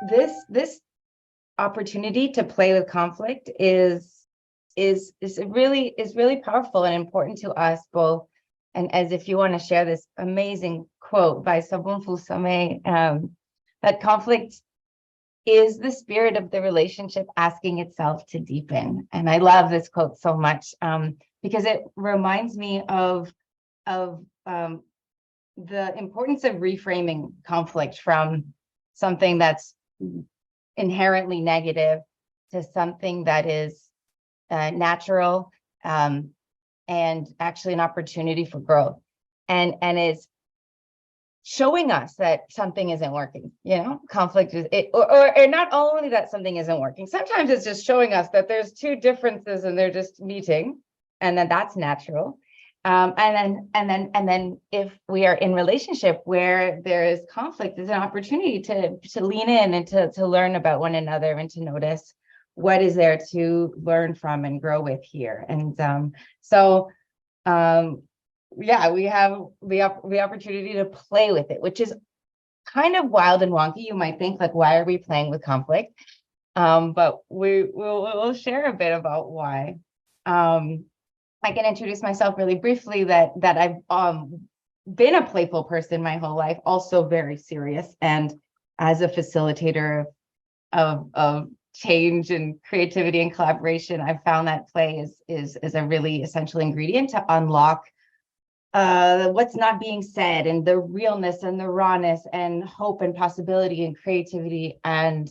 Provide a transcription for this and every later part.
this opportunity to play with conflict is really powerful and important to us both. And as if you want to share this amazing quote by Sabun Fusame, that conflict is the spirit of the relationship asking itself to deepen. And I love this quote so much because it reminds me of the importance of reframing conflict from something that's inherently negative to something that is natural and actually an opportunity for growth, and is showing us that something isn't working. Conflict is it, or not only that something isn't working. Sometimes it's just showing us that there's two differences and they're just meeting, and then that's natural. And then if we are in relationship where there is conflict, there's an opportunity to lean in and to learn about one another and to notice what is there to learn from and grow with here. And yeah, we have the opportunity to play with it, which is kind of wild and wonky. You might think, like, why are we playing with conflict? But we'll share a bit about why. I can introduce myself really briefly, that I've been a playful person my whole life, also very serious. And as a facilitator of change and creativity and collaboration, I've found that play is a really essential ingredient to unlock what's not being said, and the realness and the rawness and hope and possibility and creativity. And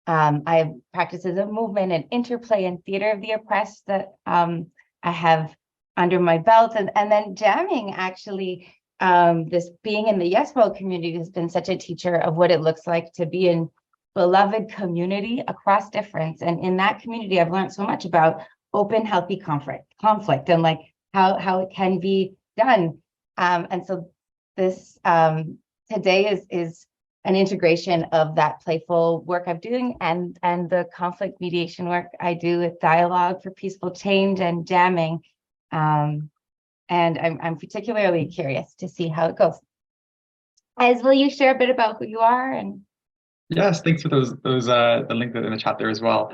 I have practices of movement and interplay and theater of the oppressed that I have under my belt. And then jamming, actually, this being in the Yes World community has been such a teacher of what it looks like to be in beloved community across difference. And in that community, I've learned so much about open, healthy conflict and like how it can be done. And so this today is an integration of that playful work I'm doing and the conflict mediation work I do with dialogue for peaceful change and jamming. And I'm particularly curious to see how it goes. Ez, will you share a bit about who you are? And Yes, thanks for those the link in the chat there as well.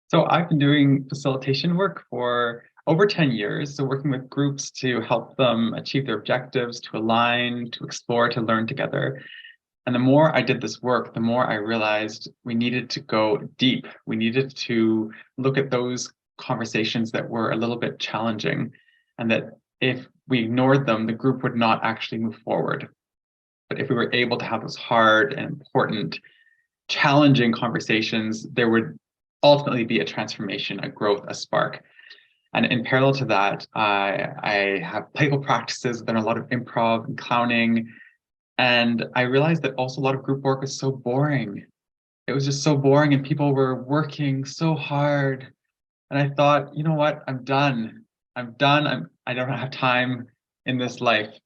So I've been doing facilitation work for over 10 years, so working with groups to help them achieve their objectives, to align, to explore, to learn together. And the more I did this work, the more I realized we needed to go deep. We needed to look at those conversations that were a little bit challenging, and that if we ignored them, the group would not actually move forward. But if we were able to have those hard and important, challenging conversations, there would ultimately be a transformation, a growth, a spark. And in parallel to that, I have playful practices, then a lot of improv and clowning. And I realized that also a lot of group work was so boring. It was just so boring, and people were working so hard. And I thought, you know what? I'm done. I don't have time in this life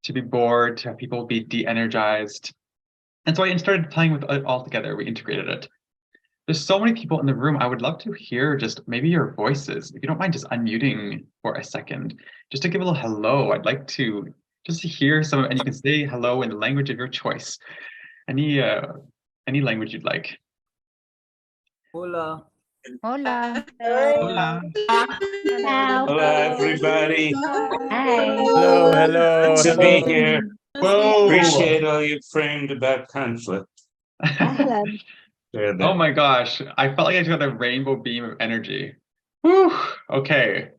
to be bored, to have people be de-energized. And so I started playing with it all together. We integrated it. There's so many people in the room. I would love to hear just maybe your voices. If you don't mind just unmuting for a second, just to give a little hello. I'd like to just hear some, and you can say hello in the language of your choice. Any language you'd like. Hola. Hola. Hola. Hello, everybody. hi. Hello. Good to be here. Whoa. Appreciate all you framed about conflict. Oh my gosh. I felt like I just got a rainbow beam of energy. Whew. Okay.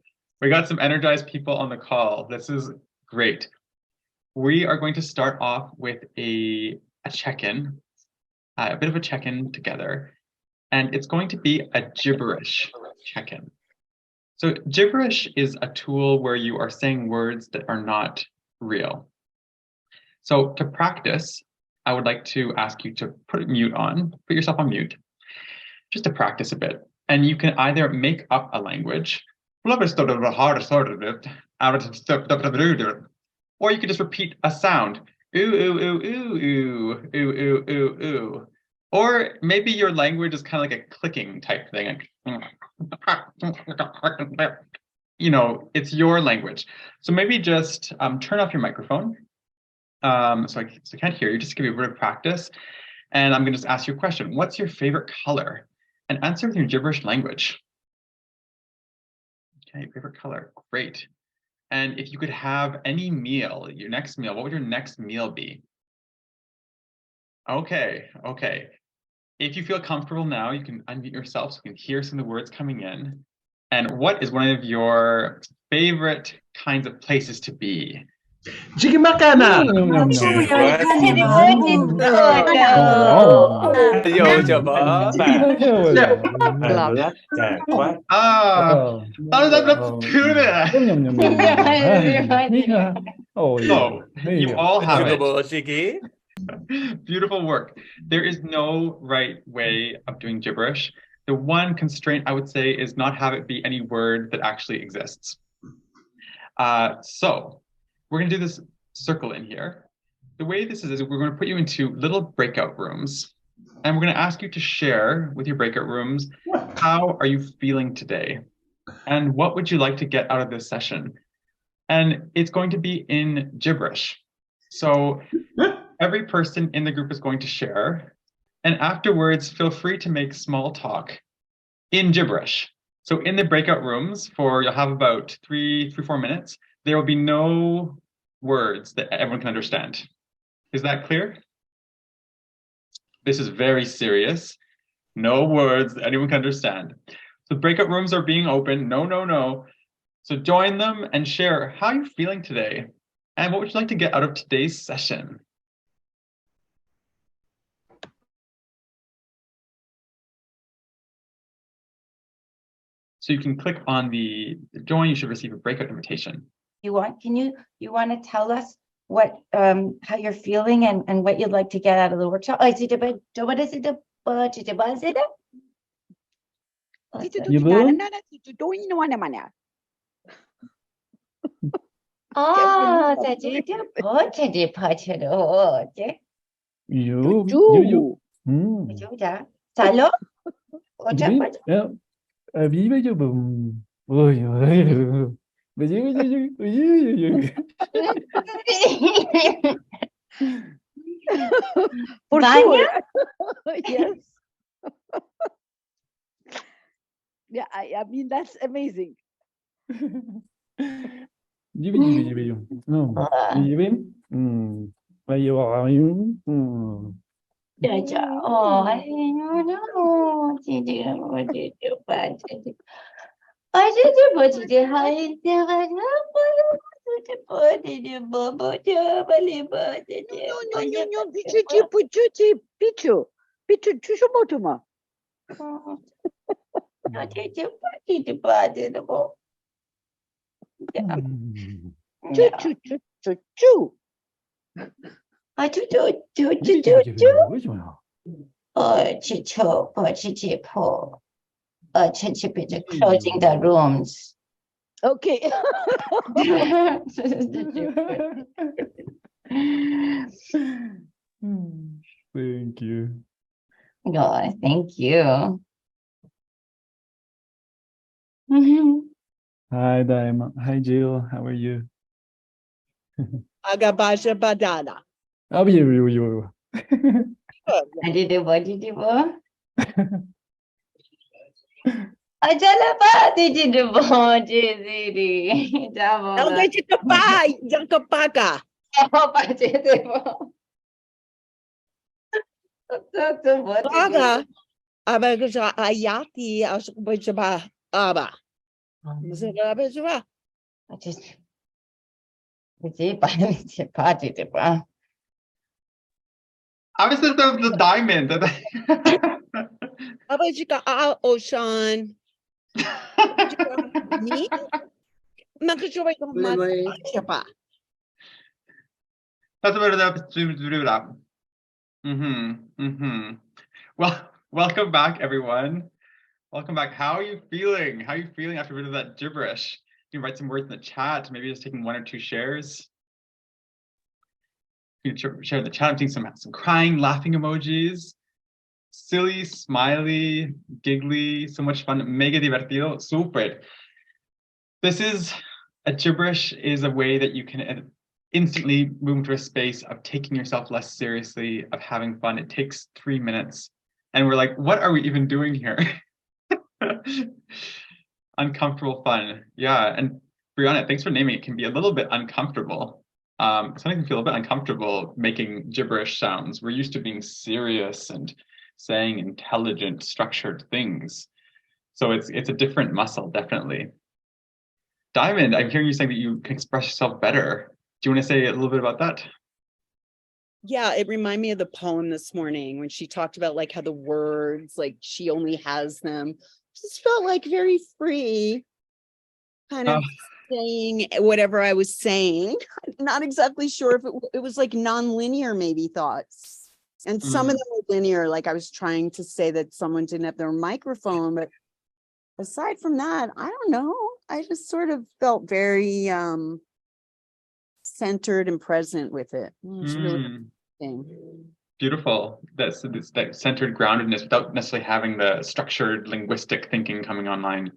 We got some energized people on the call. This is great. We are going to start off with a check-in, a bit of a check-in together. And it's going to be a gibberish check-in. So gibberish is a tool where you are saying words that are not real. So to practice, I would like to ask you to put yourself on mute, just to practice a bit. And you can either make up a language, or you can just repeat a sound. Ooh, ooh, ooh, ooh, ooh, ooh, ooh, ooh, ooh. Or maybe your language is kind of like a clicking type thing. You know, it's your language. So maybe just turn off your microphone. So I can't hear you, just give you a bit of practice. And I'm going to just ask you a question. What's your favorite color? And answer with your gibberish language. Okay, favorite color. Great. And if you could have any meal, your next meal, what would your next meal be? Okay, okay. If you feel comfortable now, you can unmute yourself so you can hear some of the words coming in. And what is one of your favorite kinds of places to be? Chikimakana. Ayo coba. Ah, so you all have it. Beautiful work. There is no right way of doing gibberish. The one constraint I would say is not have it be any word that actually exists. So we're going to do this circle in here. The way this is we're going to put you into little breakout rooms, and we're going to ask you to share with your breakout rooms, how are you feeling today? And what would you like to get out of this session? And it's going to be in gibberish. So every person in the group is going to share, and afterwards, feel free to make small talk in gibberish. So in the breakout rooms, you'll have about 4 minutes, there will be no words that everyone can understand. Is that clear? This is very serious. No words that anyone can understand. So breakout rooms are being open. No. So join them and share how you're feeling today and what would you like to get out of today's session. So you can click on the join. You should receive a breakout invitation. You want to tell us what how you're feeling and what you'd like to get out of the workshop? You Salo? For sure. Yes. Yeah, I mean, that's amazing. Pichu, чушоботума. Closing the rooms. Okay. Thank you. Oh, thank you. Hi, Diamond. Hi, Jill. How are you? Agabasha badana. Oh, you. What did you do? Ajala did you do? Yang kepaga. Paga. Aber gesagt, ayati aus Bridgman. Aber. Obviously, the diamond. Aber jika ocean. Ni? Magkacoba yung siapa? That's about Well, welcome back, everyone. Welcome back. How are you feeling? How are you feeling after a bit of that gibberish? You can write some words in the chat, maybe just taking 1 or 2 shares. You can share in the chat. I'm seeing some crying, laughing emojis. Silly, smiley, giggly, so much fun, mega divertido, super. This is a gibberish is a way that you can instantly move into a space of taking yourself less seriously, of having fun. It takes 3 minutes. And we're like, what are we even doing here? Uncomfortable fun. Yeah. And Brianna, thanks for naming it. It can be a little bit uncomfortable. Sometimes can feel a bit uncomfortable making gibberish sounds. We're used to being serious and saying intelligent, structured things. So it's a different muscle, definitely. Diamond, I'm hearing you saying that you can express yourself better. Do you want to say a little bit about that? Yeah, it reminded me of the poem this morning when she talked about like how the words, like she only has them. Just felt like very free, kind of saying whatever I was saying. Not exactly sure if it was like non-linear maybe thoughts. And some of them were linear, like I was trying to say that someone didn't have their microphone, but aside from that, I don't know. I just sort of felt very centered and present with it. It was really interesting. Beautiful. That's that centered groundedness without necessarily having the structured linguistic thinking coming online.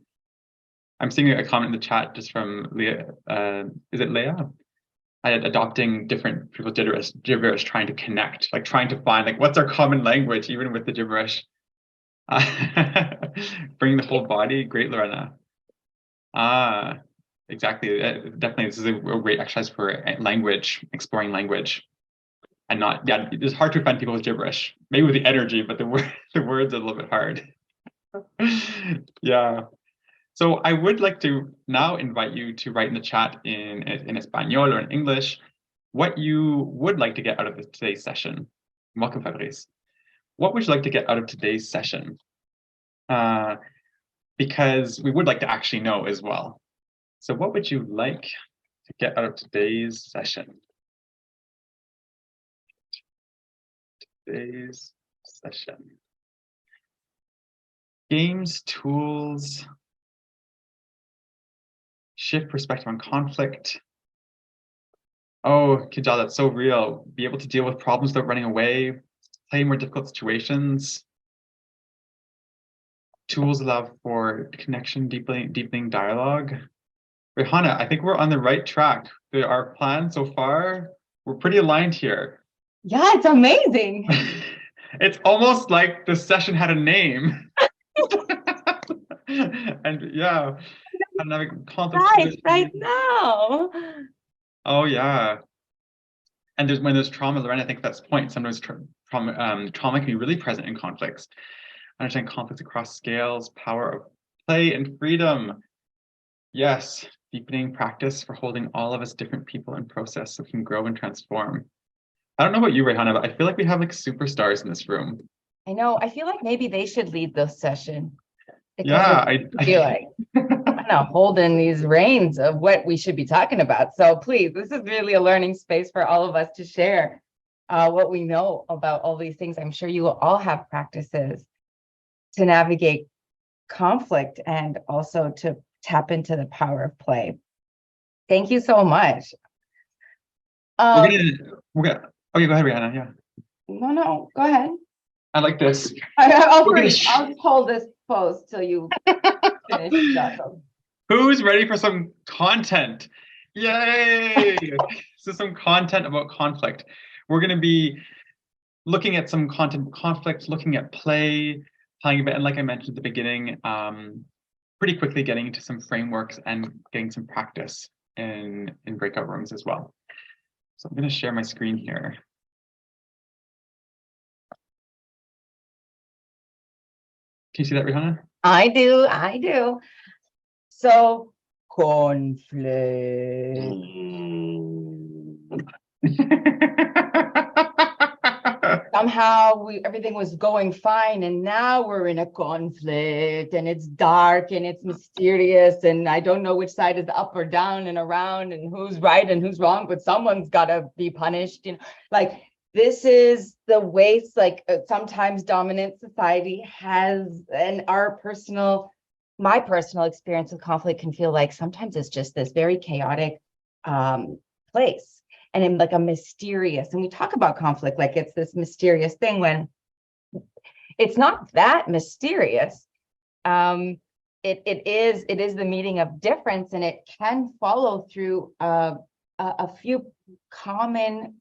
I'm seeing a comment in the chat just from Leah. Is it Leah? Adopting different people's gibberish, trying to connect, like trying to find like what's our common language, even with the gibberish. Bring the whole body. Great, Lorena. Exactly. Definitely, this is a great exercise for language, exploring language. And not, yeah, it's hard to offend people with gibberish. Maybe with the energy, but the words are a little bit hard. Yeah. So I would like to now invite you to write in the chat in Espanol or in English what you would like to get out of today's session. Welcome, Fabrice. What would you like to get out of today's session? Because we would like to actually know as well. So what would you like to get out of today's session? Today's session. Games, tools, shift perspective on conflict. Oh, Kijal, that's so real. Be able to deal with problems without running away, play more difficult situations. Tools allow for connection, deepening dialogue. Rehana, I think we're on the right track. Our plan so far, we're pretty aligned here. Yeah, it's amazing. It's almost like the session had a name. And yeah, Right now. Oh yeah. And when there's trauma, Lorena, I think that's the point. Sometimes trauma can be really present in conflicts. Understand conflicts across scales, power of play and freedom. Yes, deepening practice for holding all of us different people in process so we can grow and transform. I don't know about you, Rehana, but I feel like we have like superstars in this room. I know. I feel like maybe they should lead this session. Yeah, I feel like kind of holding these reins of what we should be talking about. So please, this is really a learning space for all of us to share what we know about all these things. I'm sure you will all have practices to navigate conflict and also to tap into the power of play. Thank you so much. Okay, go ahead, Rehana. Yeah. No, go ahead. I like this. I'll just hold this pose till you finish, Jacob. Who's ready for some content? Yay! So some content about conflict. We're going to be looking at some content conflict, looking at play, playing a bit, and like I mentioned at the beginning, pretty quickly getting into some frameworks and getting some practice in breakout rooms as well. So I'm going to share my screen here. Can you see that, Rehana? I do. So, conflict. Somehow everything was going fine, and now we're in a conflict, and it's dark and it's mysterious, and I don't know which side is up or down and around, and who's right and who's wrong, but someone's got to be punished. You know, like this is the ways like sometimes dominant society has, and my personal experience with conflict can feel like sometimes it's just this very chaotic place, and in like a mysterious, and we talk about conflict like it's this mysterious thing when it's not that mysterious. It is the meeting of difference, and it can follow through a few common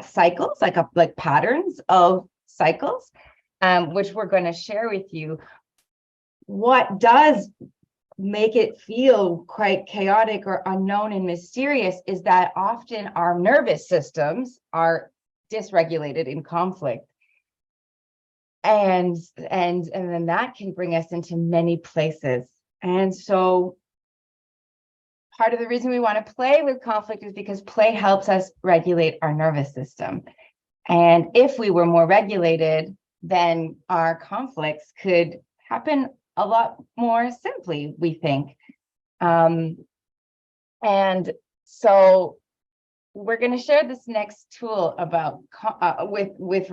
cycles, like patterns of cycles, which we're going to share with you. What does make it feel quite chaotic or unknown and mysterious is that often our nervous systems are dysregulated in conflict. And then that can bring us into many places. And so part of the reason we want to play with conflict is because play helps us regulate our nervous system. And if we were more regulated, then our conflicts could happen a lot more simply, we think. And so we're going to share this next tool about with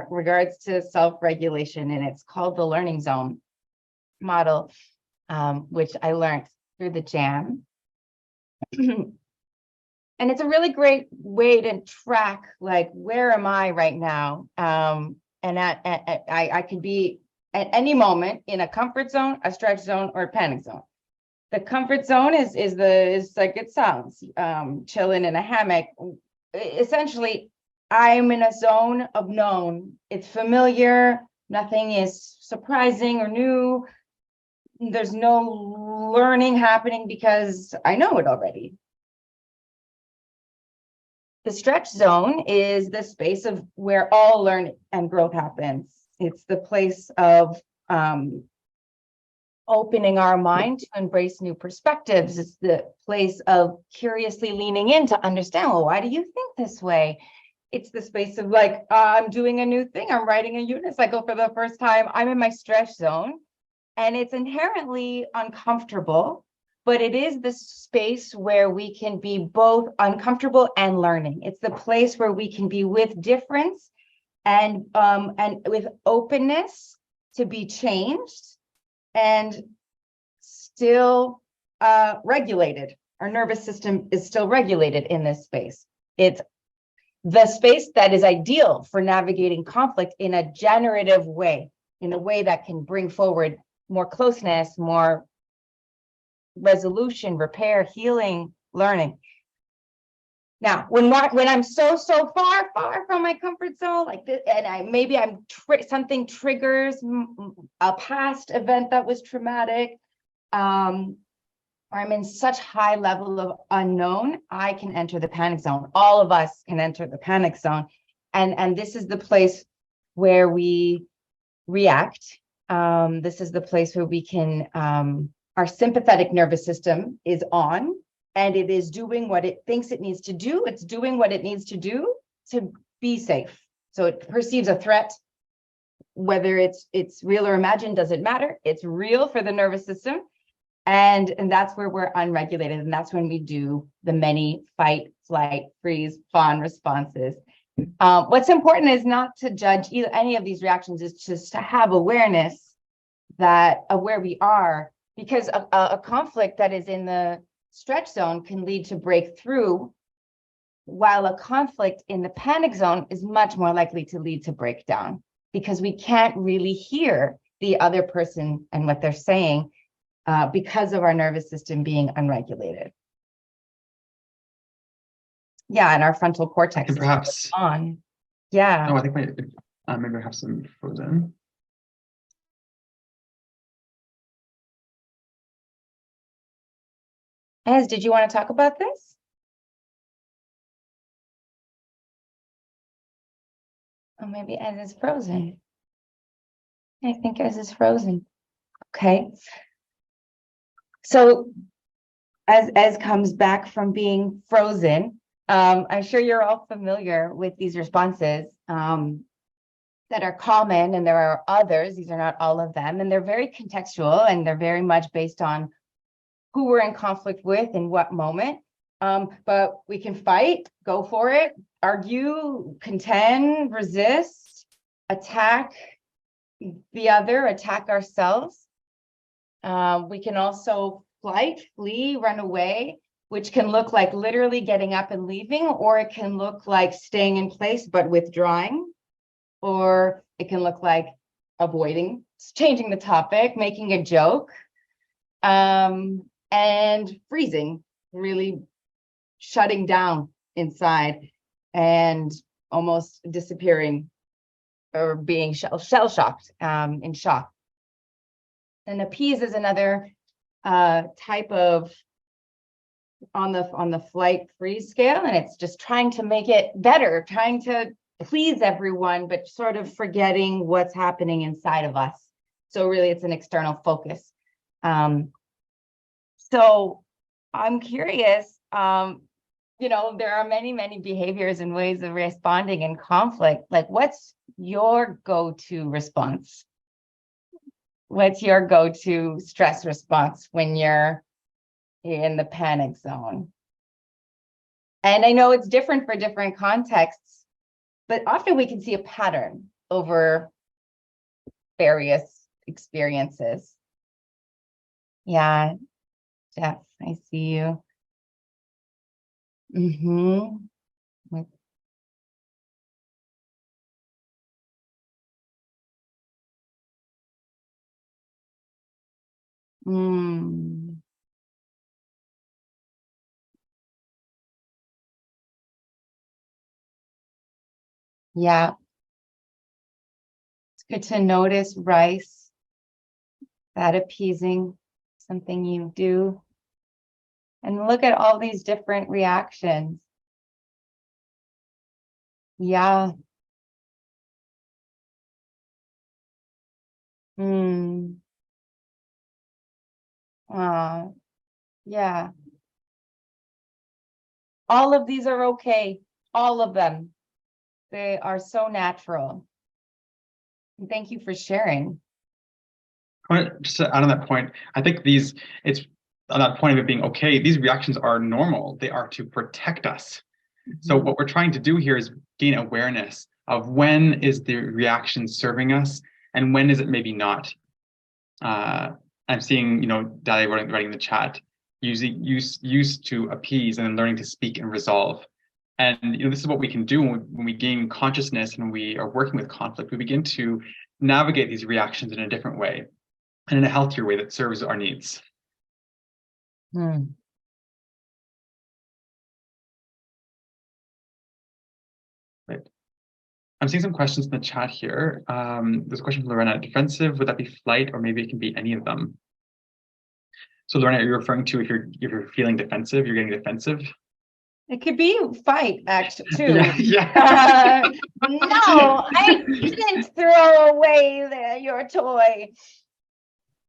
regards to self-regulation, and it's called the learning zone model, which I learned through the jam. And it's a really great way to track, like, where am I right now? And I could be at any moment in a comfort zone, a stretch zone, or a panic zone. The comfort zone is like it sounds, chilling in a hammock. Essentially, I'm in a zone of known. It's familiar. Nothing is surprising or new. There's no learning happening because I know it already. The stretch zone is the space of where all learning and growth happens. It's the place of opening our mind to embrace new perspectives. It's the place of curiously leaning in to understand, well, why do you think this way? It's the space of like, I'm doing a new thing. I'm writing a unicycle for the first time. I'm in my stretch zone, and it's inherently uncomfortable, but it is the space where we can be both uncomfortable and learning. It's the place where we can be with difference and with openness to be changed and still regulated. Our nervous system is still regulated in this space. It's the space that is ideal for navigating conflict in a generative way, in a way that can bring forward more closeness, more resolution, repair, healing, learning. Now, when I'm so far from my comfort zone, like this, and something triggers a past event that was traumatic, or I'm in such high level of unknown, I can enter the panic zone. All of us can enter the panic zone, and this is the place where we react. This is the place where we can. Our sympathetic nervous system is on. And it is doing what it thinks it needs to do. It's doing what it needs to do to be safe. So it perceives a threat, whether it's real or imagined, doesn't matter. It's real for the nervous system. And that's where we're unregulated. And that's when we do the many fight, flight, freeze, fawn responses. What's important is not to judge any of these reactions, is just to have awareness of where we are, because a conflict that is in the stretch zone can lead to breakthrough, while a conflict in the panic zone is much more likely to lead to breakdown, because we can't really hear the other person and what they're saying because of our nervous system being unregulated. Yeah, and our frontal cortex And perhaps on. Yeah. Oh, I think maybe I have some frozen. Ez, did you want to talk about this? Oh, maybe Ez is frozen. I think Ez is frozen. Okay. So as Ez comes back from being frozen, I'm sure you're all familiar with these responses that are common, and there are others. These are not all of them, and they're very contextual, and they're very much based on who we're in conflict with in what moment. But we can fight, go for it, argue, contend, resist, attack the other, attack ourselves. We can also flight, flee, run away, which can look like literally getting up and leaving, or it can look like staying in place but withdrawing, or it can look like avoiding, changing the topic, making a joke. And freezing, really shutting down inside and almost disappearing or being shell shocked, in shock. And appease is another type of on the flight freeze scale, and it's just trying to make it better, trying to please everyone, but sort of forgetting what's happening inside of us. So really it's an external focus. So I'm curious, you know, there are many behaviors and ways of responding in conflict. Like, what's your go-to response? What's your go-to stress response when you're in the panic zone? And I know it's different for different contexts, but often we can see a pattern over various experiences. Yeah, Jeff, I see you. Yeah, it's good to notice rice, that appeasing, something you do, and look at all these different reactions. Yeah. Yeah. All of these are okay. All of them. They are so natural. And thank you for sharing. Just to add on that point, I think it's on that point of it being okay, these reactions are normal. They are to protect us. So what we're trying to do here is gain awareness of when is the reaction serving us and when is it maybe not. I'm seeing, you know, Dalia writing in the chat, used to appease and then learning to speak and resolve. And you know, this is what we can do when we gain consciousness and we are working with conflict. We begin to navigate these reactions in a different way and in a healthier way that serves our needs. Right. I'm seeing some questions in the chat here. There's a question from Lorena. Defensive, would that be flight, or maybe it can be any of them? So Lorena, are you referring to if you're feeling defensive, you're getting defensive? It could be fight, actually, too. Yeah. No, I didn't throw away your toy.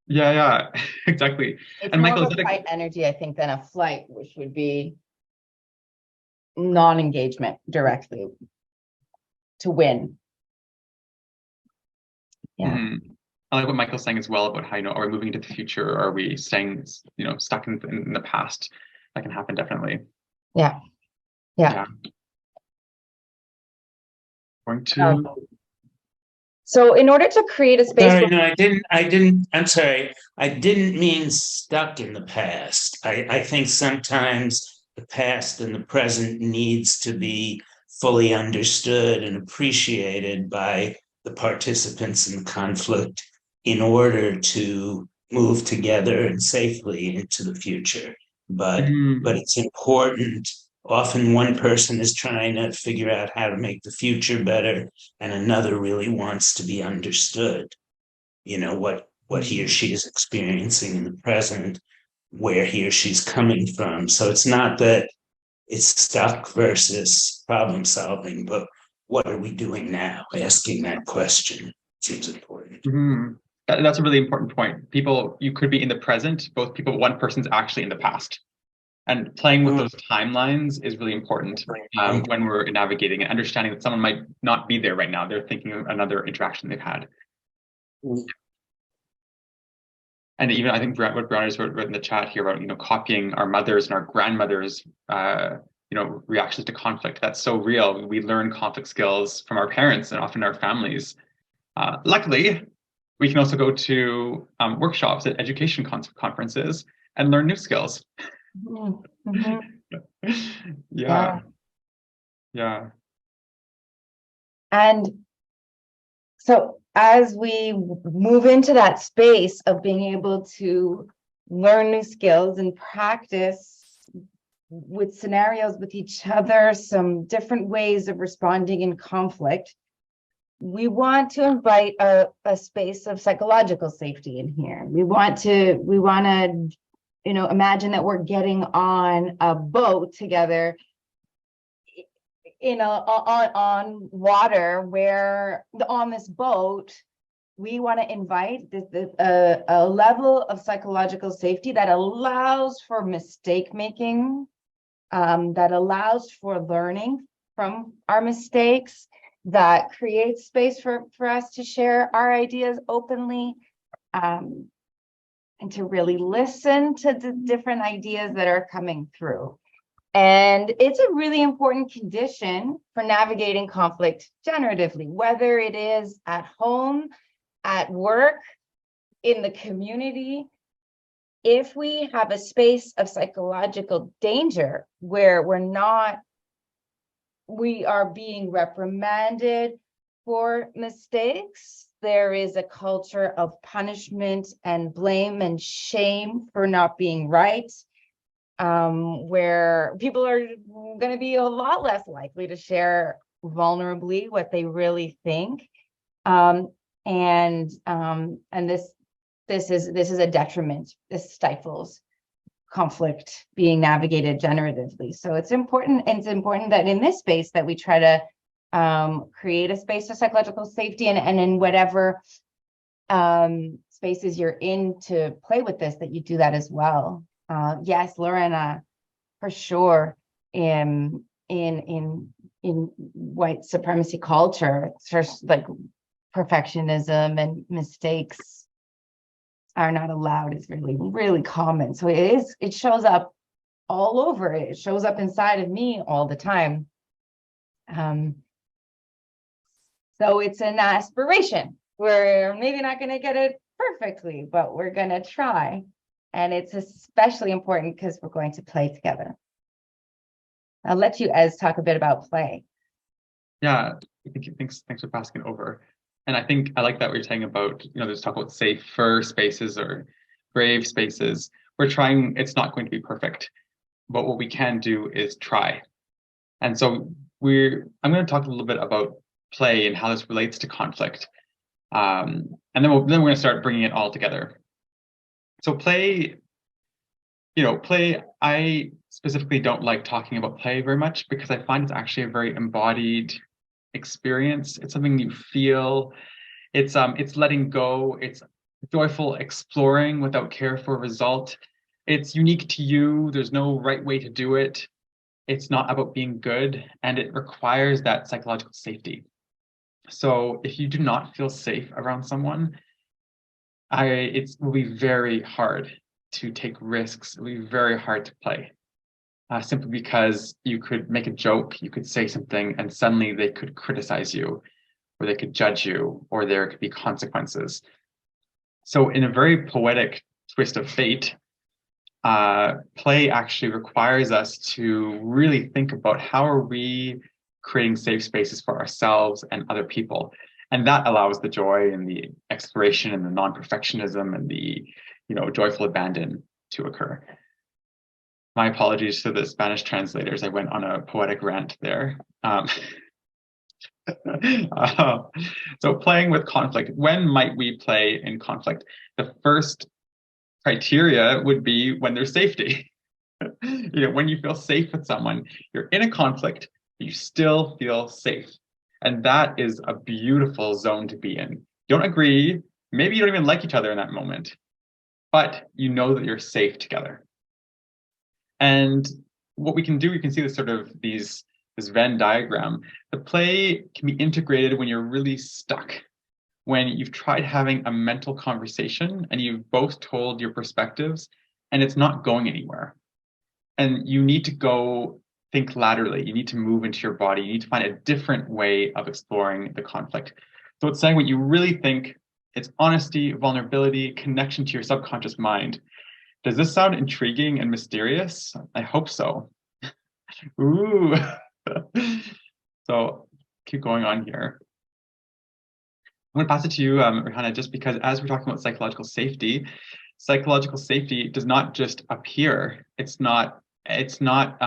Yeah, exactly. It's And more Michael, of a fight energy, I think, than a flight, which would be non-engagement directly to win. Yeah. I like what Michael's saying as well about how, you know, are we moving into the future, or are we staying, you know, stuck in the past? That can happen, definitely. Yeah. Going to. So in order to create a space. Sorry, no, I didn't, I'm sorry. I didn't mean stuck in the past. I think sometimes the past and the present needs to be fully understood and appreciated by the participants in the conflict in order to move together and safely into the future. But it's important. Often one person is trying to figure out how to make the future better, and another really wants to be understood. You know, what he or she is experiencing in the present, where he or she's coming from. So it's not that it's stuck versus problem solving, but what are we doing now? Asking that question seems important. That's a really important point. People, you could be in the present, both people, one person's actually in the past. And playing with those timelines is really important when we're navigating and understanding that someone might not be there right now. They're thinking of another interaction they've had. And even I think what Brianna just wrote in the chat here about, you know, copying our mothers and our grandmothers, you know, reactions to conflict. That's so real. We learn conflict skills from our parents and often our families. Luckily, we can also go to workshops at education conferences and learn new skills. Yeah. And so as we move into that space of being able to learn new skills and practice with scenarios with each other, some different ways of responding in conflict. We want to invite a space of psychological safety in here. We want to, imagine that we're getting on a boat together on water, where on this boat, we want to invite a level of psychological safety that allows for mistake making, that allows for learning from our mistakes, that creates space for us to share our ideas openly, and to really listen to the different ideas that are coming through. And it's a really important condition for navigating conflict generatively, whether it is at home, at work, in the community. If we have a space of psychological danger where we are being reprimanded for mistakes, there is a culture of punishment and blame and shame for not being right, where people are going to be a lot less likely to share vulnerably what they really think. And this is a detriment. This stifles conflict being navigated generatively. So it's important that in this space that we try to create a space of psychological safety, and in whatever spaces you're in to play with this, that you do that as well. Yes, Lorena, for sure. In white supremacy culture, it's just like perfectionism and mistakes are not allowed is really, really common. So it shows up all over. It shows up inside of me all the time. So it's an aspiration. We're maybe not going to get it perfectly, but we're going to try. And it's especially important because we're going to play together. I'll let you, Ez, talk a bit about play. Yeah, thanks for passing it over. And I think I like that what you're saying about, there's talk about safer spaces or brave spaces. We're trying, it's not going to be perfect, but what we can do is try. And so I'm going to talk a little bit about play and how this relates to conflict. And then we're going to start bringing it all together. So play, I specifically don't like talking about play very much because I find it's actually a very embodied experience. It's something you feel. It's letting go. It's joyful exploring without care for a result. It's unique to you. There's no right way to do it. It's not about being good, and it requires that psychological safety. So if you do not feel safe around someone, it will be very hard to take risks. It will be very hard to play. Simply because you could make a joke, you could say something, and suddenly they could criticize you, or they could judge you, or there could be consequences. So in a very poetic twist of fate, play actually requires us to really think about how are we creating safe spaces for ourselves and other people. And that allows the joy and the exploration and the non-perfectionism and the joyful abandon to occur. My apologies to the Spanish translators. I went on a poetic rant there. So playing with conflict. When might we play in conflict? The first criteria would be when there's safety. When you feel safe with someone, you're in a conflict, but you still feel safe. And that is a beautiful zone to be in. You don't agree, maybe you don't even like each other in that moment, but you know that you're safe together. And what we can do, you can see this this Venn diagram. The play can be integrated when you're really stuck, when you've tried having a mental conversation and you've both told your perspectives and it's not going anywhere. And you need to go think laterally. You need to move into your body. You need to find a different way of exploring the conflict. So it's saying what you really think. It's honesty, vulnerability, connection to your subconscious mind. Does this sound intriguing and mysterious? I hope so. Ooh. So keep going on here. I'm going to pass it to you, Rehana, just because as we're talking about psychological safety does not just appear. It's not it's not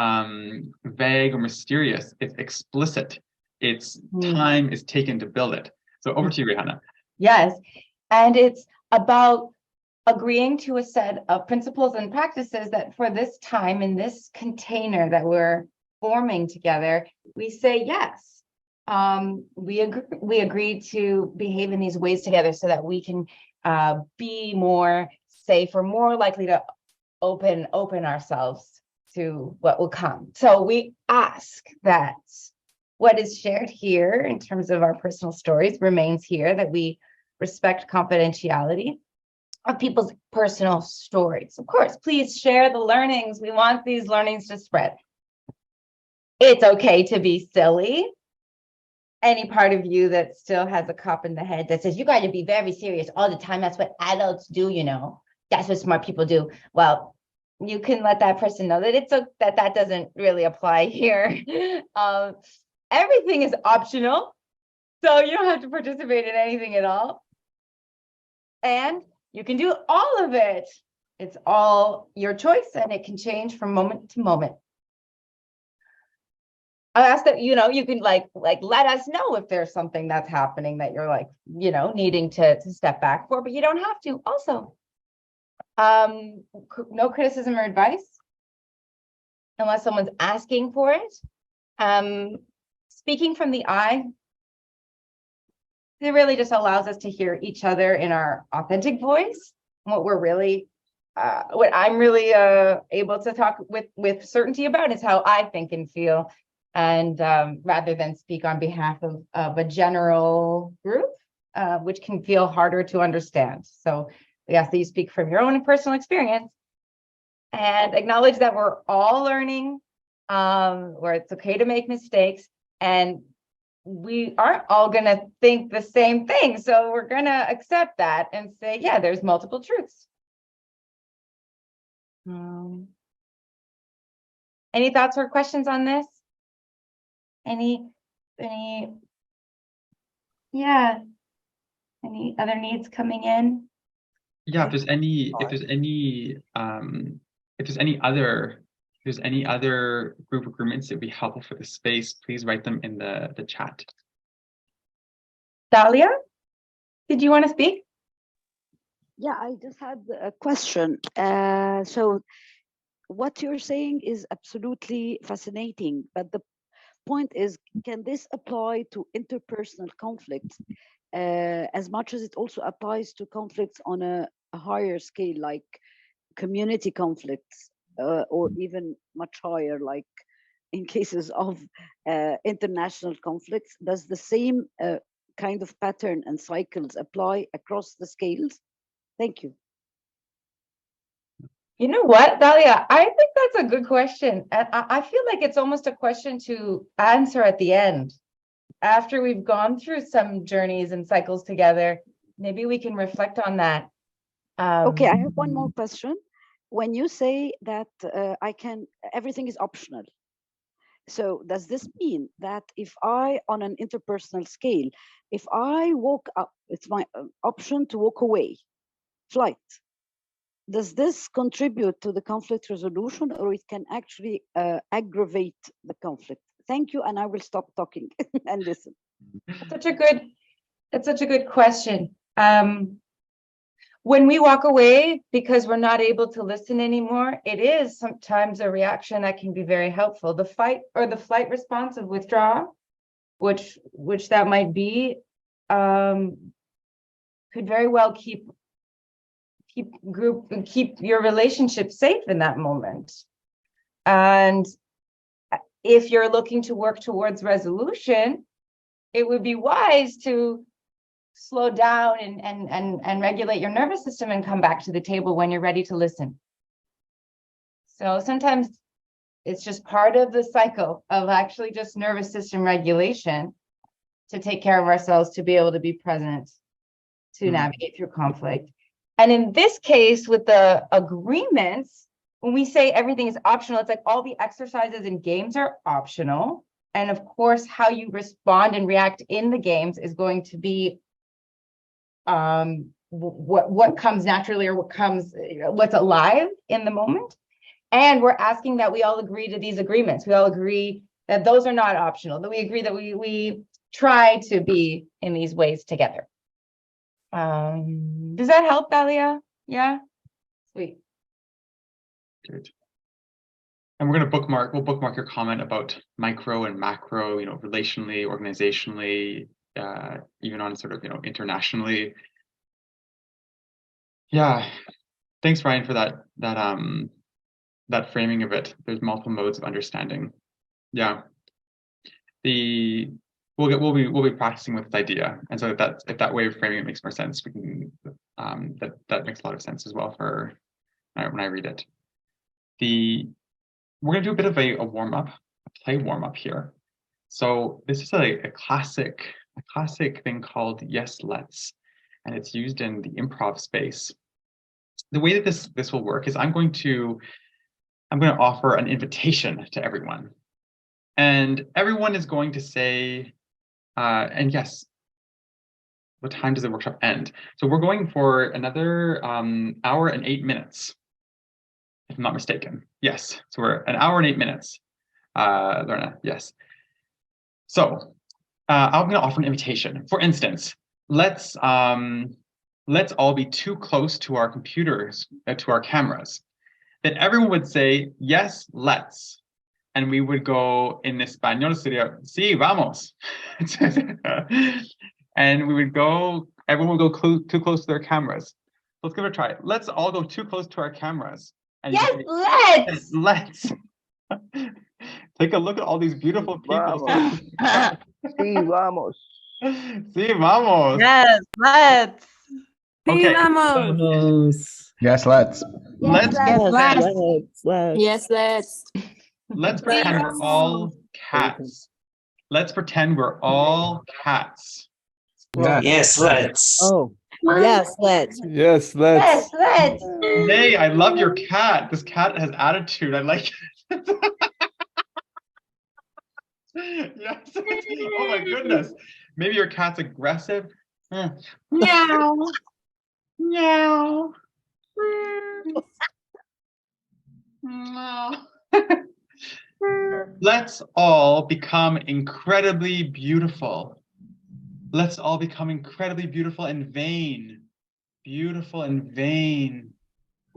vague or mysterious. It's explicit. It's time is taken to build it. So over to you, Rehana. Yes. And it's about agreeing to a set of principles and practices that for this time in this container that we're forming together, we say yes. We agree to behave in these ways together so that we can be more safe or more likely to open ourselves to what will come. So we ask that what is shared here in terms of our personal stories remains here, that we respect confidentiality of people's personal stories. Of course, please share the learnings. We want these learnings to spread. It's okay to be silly. Any part of you that still has a cop in the head that says, you got to be very serious all the time. That's what adults do, you know. That's what smart people do. Well, you can let that person know that it's that doesn't really apply here. Everything is optional, so you don't have to participate in anything at all. And you can do all of it. It's all your choice, and it can change from moment to moment. I ask that, you know, you can like let us know if there's something that's happening that you're like, you know, needing to step back for, but you don't have to. Also, no criticism or advice unless someone's asking for it. Speaking from the I, it really just allows us to hear each other in our authentic voice. What we're really, what I'm really able to talk with certainty about is how I think and feel. And rather than speak on behalf of a general group, which can feel harder to understand. So we ask that you speak from your own personal experience and acknowledge that we're all learning, where it's okay to make mistakes, and we aren't all going to think the same thing. So we're going to accept that and say, yeah, there's multiple truths. Any thoughts or questions on this? Any other needs coming in? Yeah, if there's any other group agreements that would be helpful for the space, please write them in the chat. Dahlia, did you want to speak? Yeah, I just had a question. So what you're saying is absolutely fascinating, but the point is, can this apply to interpersonal conflicts as much as it also applies to conflicts on a higher scale, like community conflicts, or even much higher, like in cases of international conflicts? Does the same kind of pattern and cycles apply across the scales? Thank you. You know what, Dahlia, I think that's a good question. And I feel like it's almost a question to answer at the end. After we've gone through some journeys and cycles together, maybe we can reflect on that. Okay, I have one more question. When you say that everything is optional, so does this mean that if I, on an interpersonal scale, if I woke up, it's my option to walk away, flight, does this contribute to the conflict resolution, or it can actually aggravate the conflict? Thank you, and I will stop talking and listen. That's such a good question. When we walk away because we're not able to listen anymore, it is sometimes a reaction that can be very helpful. The fight or the flight response of withdrawal, which that might be, could very well keep your relationship safe in that moment. And if you're looking to work towards resolution, it would be wise to slow down and regulate your nervous system and come back to the table when you're ready to listen. So sometimes it's just part of the cycle of actually just nervous system regulation to take care of ourselves, to be able to be present, to navigate through conflict. And in this case, with the agreements, when we say everything is optional, it's like all the exercises and games are optional. And of course, how you respond and react in the games is going to be what comes naturally, or what's alive in the moment. And we're asking that we all agree to these agreements. We all agree that those are not optional, that we agree that we try to be in these ways together. Does that help, Dalia? Yeah? Sweet. Good. And we'll bookmark your comment about micro and macro, relationally, organizationally, even on sort of, internationally. Yeah. Thanks, Ryan, for that framing of it. There's multiple modes of understanding. Yeah. We'll be practicing with this idea. And so if that way of framing it makes more sense, we can that makes a lot of sense as well for when I read it. We're gonna do a bit of a warm-up, a play warm-up here. So this is a classic thing called Yes, Let's, and it's used in the improv space. The way that this will work is I'm going to offer an invitation to everyone. And everyone is going to say, and yes, what time does the workshop end? So we're going for another hour and 8 minutes, if I'm not mistaken. Yes, so we're an hour and 8 minutes. Lorna, yes. So I'm going to offer an invitation. For instance, let's all be too close to our computers, to our cameras. Then everyone would say, yes, let's. And we would go in Español, sería, sí, vamos. And we would go, everyone would go too close to their cameras. Let's give it a try. Let's all go too close to our cameras. And Yes, say, let's. Let's. Take a look at all these beautiful people. Sí, vamos. Sí, vamos. Yes, let's. Okay. Vamos. Yes, let's. Let's Yes, let's. Let's pretend we're all cats. Let's pretend we're all cats. Yes, let's. Oh, yes, let's. Yes, Yes, let's. let's. Nay, I love your cat. This cat has attitude. I like it. Yes. Oh my goodness. Maybe your cat's aggressive. Meow. Meow. Meow. Let's all become incredibly beautiful. Let's all become incredibly beautiful and vain. Beautiful and vain.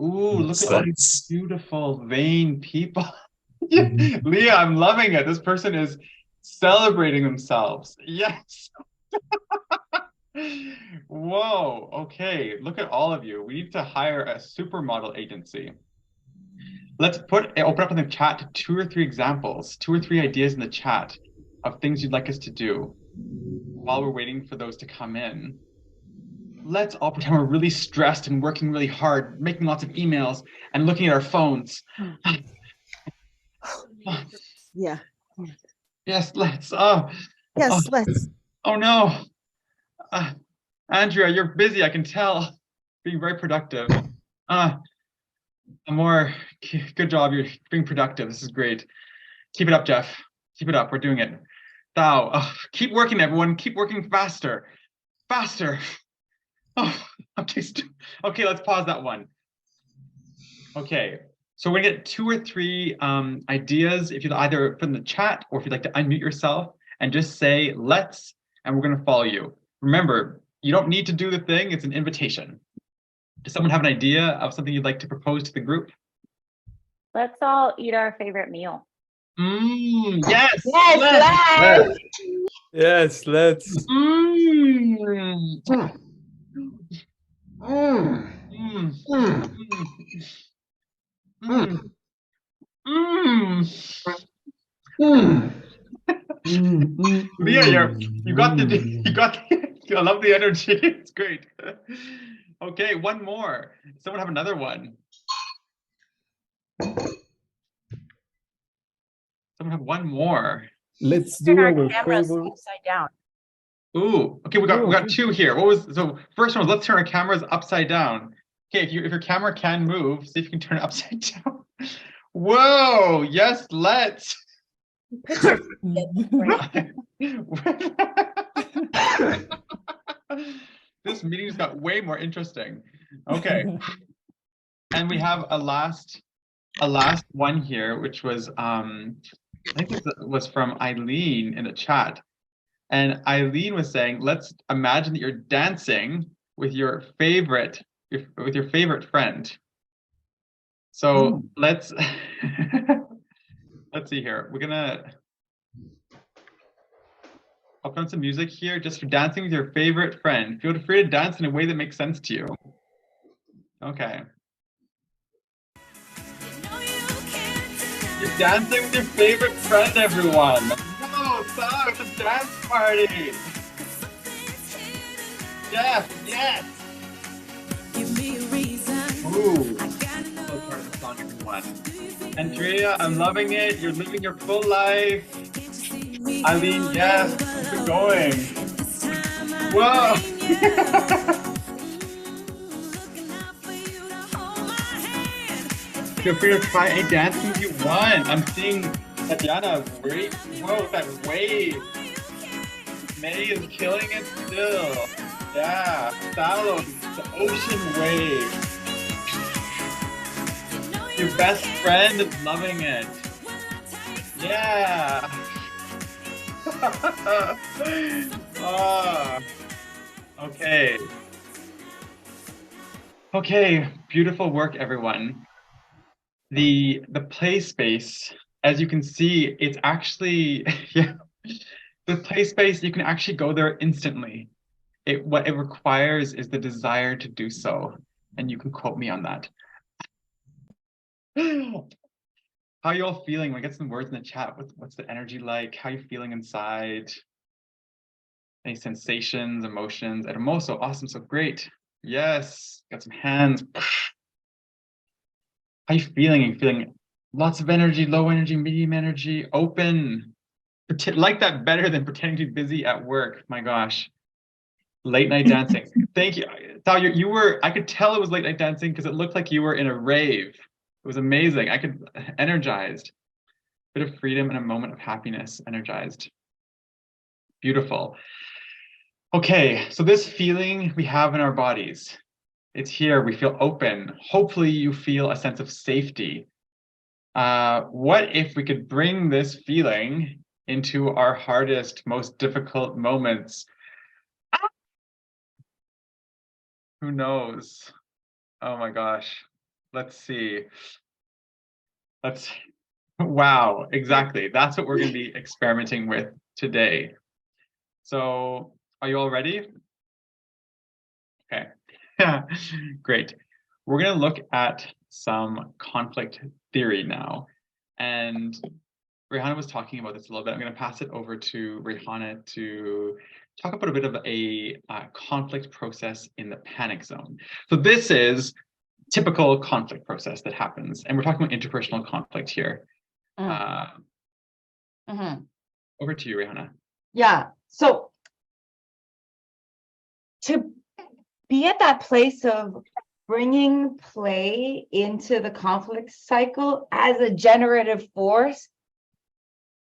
Ooh, look at all these beautiful, vain people. Leah, I'm loving it. This person is celebrating themselves. Yes. Whoa. Okay. Look at all of you. We need to hire a supermodel agency. Let's open up in the chat 2 or 3 examples, 2 or 3 ideas in the chat of things you'd like us to do while we're waiting for those to come in. Let's all pretend we're really stressed and working really hard, making lots of emails and looking at our phones. Yeah. Yes, let's. Oh. Yes, Oh. let's. Oh no. Andrea, you're busy, I can tell. Being very productive. Good job, you're being productive. This is great. Keep it up, Jeff. Keep it up, we're doing it. Thou, keep working, everyone. Keep working faster. Faster. Oh, okay, let's pause that one. Okay, so we're gonna get 2 or 3 ideas. If you'd either put in the chat or if you'd like to unmute yourself and just say, let's, and we're gonna follow you. Remember, you don't need to do the thing, it's an invitation. Does someone have an idea of something you'd like to propose to the group? Let's all eat our favorite meal. Yes. Yes, let's. Yes, let's. Leah, you got I love the energy. It's great. Okay, one more. Someone have another one. Someone have one more. Let's do Turn our our cameras favorite. upside down. Ooh, okay, we got 2 here. So first one was let's turn our cameras upside down. Okay, if your camera can move, see if you can turn it upside down. Whoa, yes, let's. This meeting's got way more interesting. Okay. And we have a last a last one here, which was I think this was from Eileen in the chat. And Eileen was saying, let's imagine that you're dancing with your favorite friend. So let's let's see here. I'll put on some music here just for dancing with your favorite friend. Feel free to dance in a way that makes sense to you. Okay. You're dancing with your favorite friend, everyone. Whoa, so it's a dance party. Yes. Give me a reason. Ooh. So part of the song, everyone. Andrea, I'm loving it. You're living your full life. Eileen, yes, keep it going. Whoa. Feel free to try any dance move you want. I'm seeing Tatiana, wait, whoa, that wave. May is killing it still. Yeah, Salo, the ocean wave. Your best friend is loving it. Yeah. Oh. Okay. Okay, beautiful work, everyone. The play space, as you can see, it's actually yeah. The play space, you can actually go there instantly. What it requires is the desire to do so, and you can quote me on that. How are you all feeling? We get some words in the chat. What's the energy like? How are you feeling inside? Any sensations, emotions? Hermoso, awesome, so great. Yes, got some hands. How are you feeling? Are you feeling lots of energy, low energy, medium energy, open? Like that better than pretending to be busy at work. My gosh. Late night dancing. Thank you. Thao, you were, I could tell it was late night dancing because it looked like you were in a rave. It was amazing. I could energized. Bit of freedom and a moment of happiness, energized. Beautiful. Okay, so this feeling we have in our bodies, it's here. We feel open. Hopefully you feel a sense of safety. What if we could bring this feeling into our hardest, most difficult moments? Who knows? Oh my gosh. Let's see. Wow, exactly. That's what we're going to be experimenting with today. So, are you all ready? Okay. Great. We're going to look at some conflict theory now. And Rehana was talking about this a little bit. I'm going to pass it over to Rehana to talk about a bit of a conflict process in the panic zone. So this is typical conflict process that happens. And we're talking about interpersonal conflict here. Over to you, Rehana. Yeah. So to be at that place of bringing play into the conflict cycle as a generative force,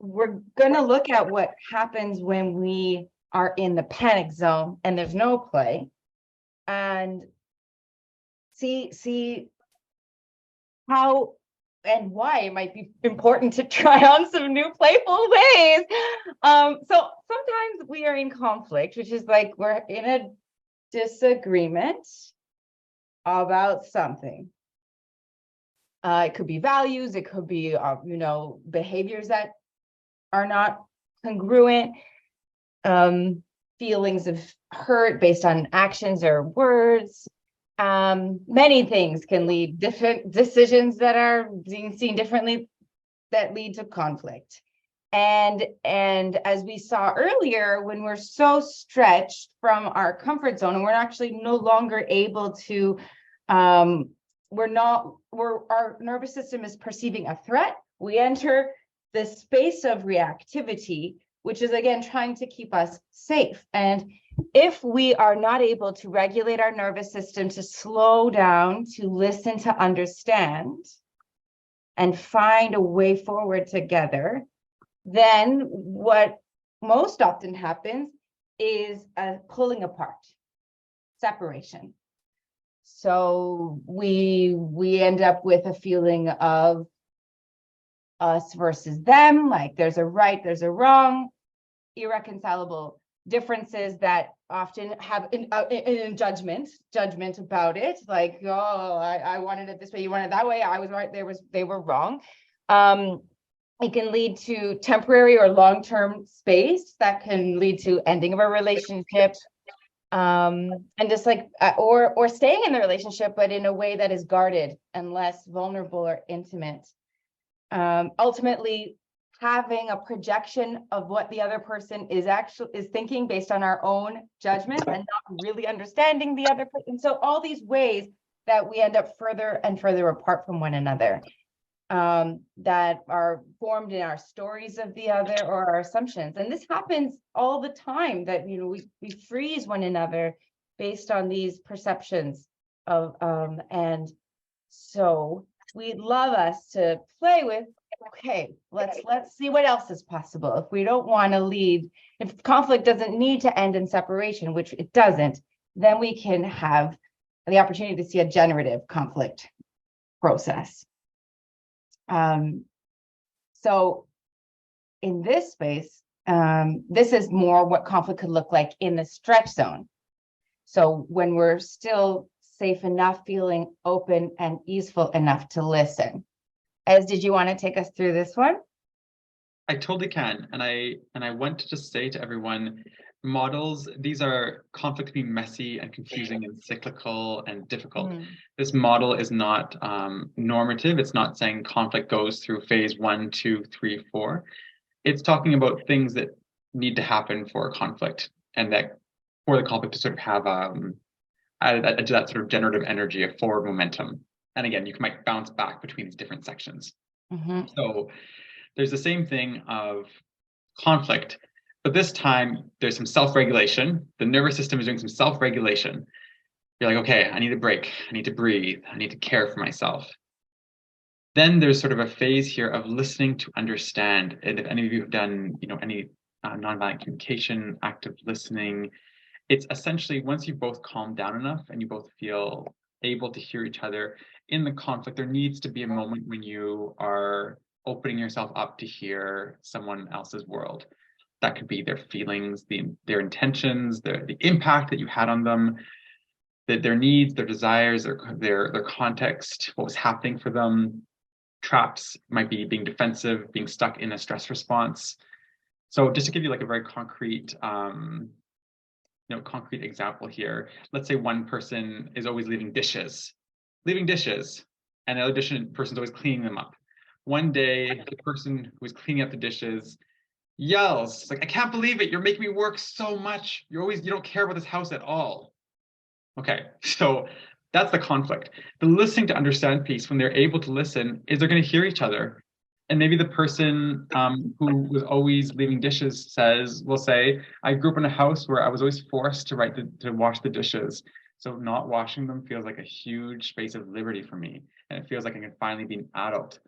we're going to look at what happens when we are in the panic zone and there's no play, and see how and why it might be important to try on some new playful ways. So sometimes we are in conflict, which is like we're in a disagreement about something. It could be values, it could be behaviors that are not congruent, feelings of hurt based on actions or words. Many things can lead different decisions that are being seen differently that lead to conflict. And as we saw earlier, when we're so stretched from our comfort zone and we're actually no longer able to, our nervous system is perceiving a threat, we enter the space of reactivity, which is again trying to keep us safe. And if we are not able to regulate our nervous system to slow down, to listen, to understand, and find a way forward together, then what most often happens is a pulling apart, separation. So we end up with a feeling of us versus them, like there's a right, there's a wrong, irreconcilable differences that often have in judgment about it, like, oh, I wanted it this way, you wanted it that way, I was right, they were wrong. It can lead to temporary or long-term space that can lead to ending of a relationship, and just like or staying in the relationship, but in a way that is guarded and less vulnerable or intimate. Ultimately having a projection of what the other person is thinking based on our own judgment and not really understanding the other person. So all these ways that we end up further and further apart from one another, that are formed in our stories of the other or our assumptions. And this happens all the time, that, you know, we freeze one another based on these perceptions of, and so we'd love us to play with, okay, let's see what else is possible. If we don't want to lead, if conflict doesn't need to end in separation, which it doesn't, then we can have the opportunity to see a generative conflict process. So in this space, this is more what conflict could look like in the stretch zone. So when we're still safe enough, feeling open and easeful enough to listen. Ez, did you want to take us through this one? I totally can. And I want to just say to everyone, models, these are conflict can be messy and confusing and cyclical and difficult. This model is not normative. It's not saying conflict goes through phase 1, 2, 3, 4. It's talking about things that need to happen for a conflict, and that for the conflict to sort of have that sort of generative energy, a forward momentum. And again, you might bounce back between these different sections. So there's the same thing of conflict, but this time there's some self-regulation. The nervous system is doing some self-regulation. You're like, okay, I need a break. I need to breathe. I need to care for myself. Then there's sort of a phase here of listening to understand. And if any of you have done, you know, any nonviolent communication, active listening, it's essentially once you both calm down enough and you both feel able to hear each other in the conflict, there needs to be a moment when you are opening yourself up to hear someone else's world. That could be their feelings, their intentions, the impact that you had on them, their needs, their desires, their context, what was happening for them. Traps might be being defensive, being stuck in a stress response. So just to give you like a very concrete concrete example here, let's say one person is always leaving dishes, and the other person's always cleaning them up. One day, the person who was cleaning up the dishes yells, like, I can't believe it, you're making me work so much. You don't care about this house at all. Okay, so that's the conflict. The listening to understand piece, when they're able to listen, is they're going to hear each other. And maybe the person who was always leaving dishes will say, I grew up in a house where I was always forced to wash the dishes. So not washing them feels like a huge space of liberty for me. And it feels like I can finally be an adult.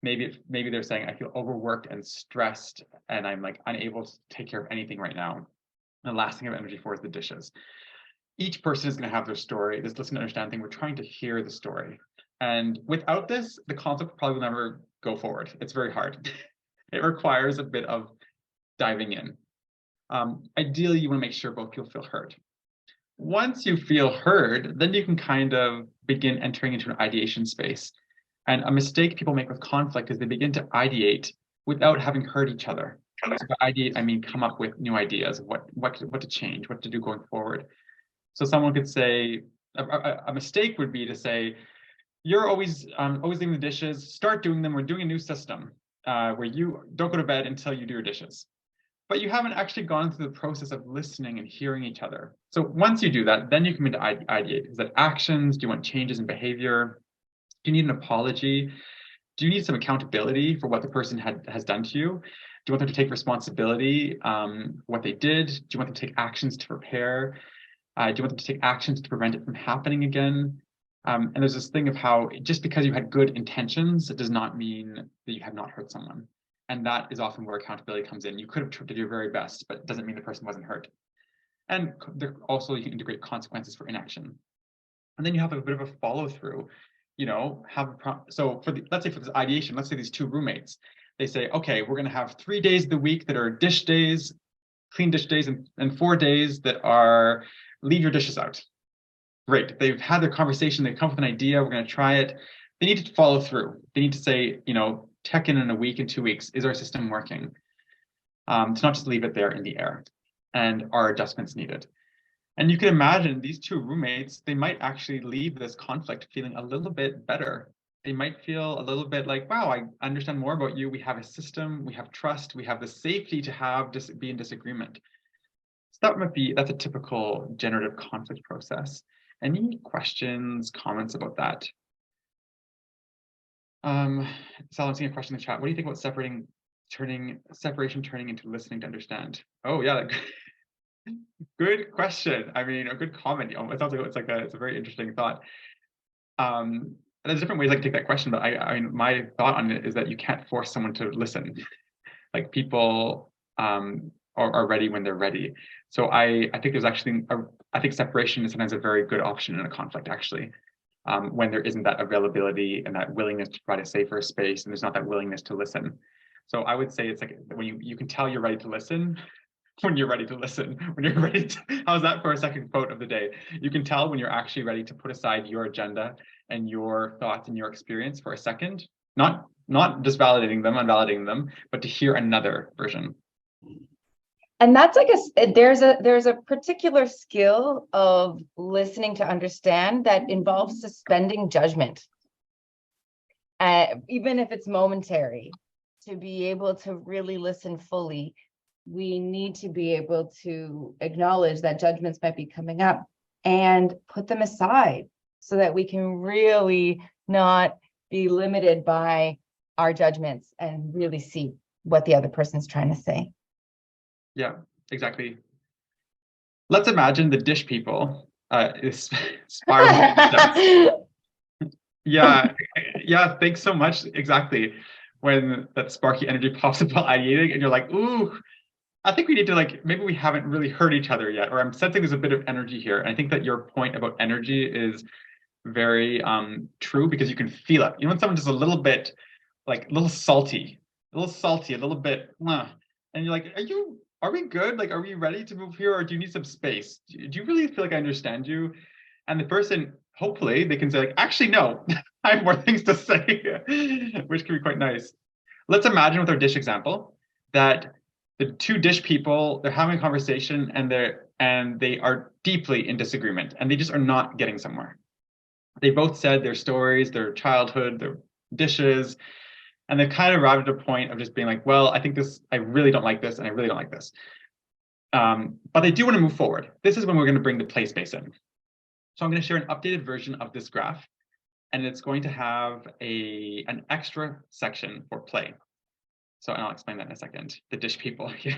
Maybe they're saying, I feel overworked and stressed, and I'm like unable to take care of anything right now. And the last thing I have energy for is the dishes. Each person is going to have their story, this listen to understand thing. We're trying to hear the story. And without this, the conflict probably will never go forward. It's very hard. It requires a bit of diving in. Ideally, you want to make sure both people feel heard. Once you feel heard, then you can kind of begin entering into an ideation space. And a mistake people make with conflict is they begin to ideate without having heard each other. So by ideate, I mean come up with new ideas of what to change, what to do going forward. So someone could say, a mistake would be to say, you're always leaving the dishes, start doing them. We're doing a new system where you don't go to bed until you do your dishes. But you haven't actually gone through the process of listening and hearing each other. So once you do that, then you come into ideate. Is that actions? Do you want changes in behavior? Do you need an apology? Do you need some accountability for what the person has done to you? Do you want them to take responsibility for what they did? Do you want them to take actions to repair? Do you want them to take actions to prevent it from happening again? And there's this thing of how just because you had good intentions, it does not mean that you have not hurt someone. And that is often where accountability comes in. You could have tried to do your very best, but it doesn't mean the person wasn't hurt. And there also you can integrate consequences for inaction. And then you have a bit of a follow through, so let's say for this ideation, let's say these two roommates, they say, okay, we're going to have 3 days of the week that are dish days, clean dish days, and 4 days that are leave your dishes out. Great. They've had their conversation. They've come up with an idea. We're going to try it. They need to follow through. They need to say, check in a week, in 2 weeks. Is our system working? To not just leave it there in the air. And are adjustments needed? And you can imagine these two roommates, they might actually leave this conflict feeling a little bit better. They might feel a little bit like, wow, I understand more about you. We have a system, we have trust, we have the safety to be in disagreement. So that's a typical generative conflict process. Any questions, comments about that? Sal, I'm seeing a question in the chat. What do you think about separation turning into listening to understand? Oh yeah, good question. I mean, a good comment. It sounds like it's a very interesting thought. There's different ways I can take that question, but I mean, my thought on it is that you can't force someone to listen. Like people are ready when they're ready. So I think there's actually I think separation is sometimes a very good option in a conflict, actually, when there isn't that availability and that willingness to provide a safer space, and there's not that willingness to listen. So I would say it's like when you can tell you're ready to listen when you're ready to listen, when you're ready to, how's that for a second quote of the day? You can tell when you're actually ready to put aside your agenda and your thoughts and your experience for a second, not just unvalidating them, but to hear another version. And that's like there's a particular skill of listening to understand that involves suspending judgment, even if it's momentary. To be able to really listen fully, we need to be able to acknowledge that judgments might be coming up and put them aside so that we can really not be limited by our judgments and really see what the other person's trying to say. Yeah, exactly. Let's imagine the dish people is spiraling. Yeah, thanks so much. Exactly. When that sparky energy pops up while ideating and you're like, ooh, I think we need to maybe we haven't really heard each other yet, or I'm sensing there's a bit of energy here. And I think that your point about energy is very true, because you can feel it. When someone's just a little bit, a little salty, a little bit, and you're like, are we good? Are we ready to move here, or do you need some space? Do you really feel like I understand you? And the person, hopefully, they can say actually, no, I have more things to say, which can be quite nice. Let's imagine with our dish example that the two dish people, they're having a conversation and they are deeply in disagreement and they just are not getting somewhere. They both said their stories, their childhood, their dishes, and they've kind of arrived at a point of just being like, well, I really don't like this and I really don't like this. But they do want to move forward. This is when we're going to bring the play space in. So I'm going to share an updated version of this graph, and it's going to have an extra section for play. So I'll explain that in a second. The dish people, yeah.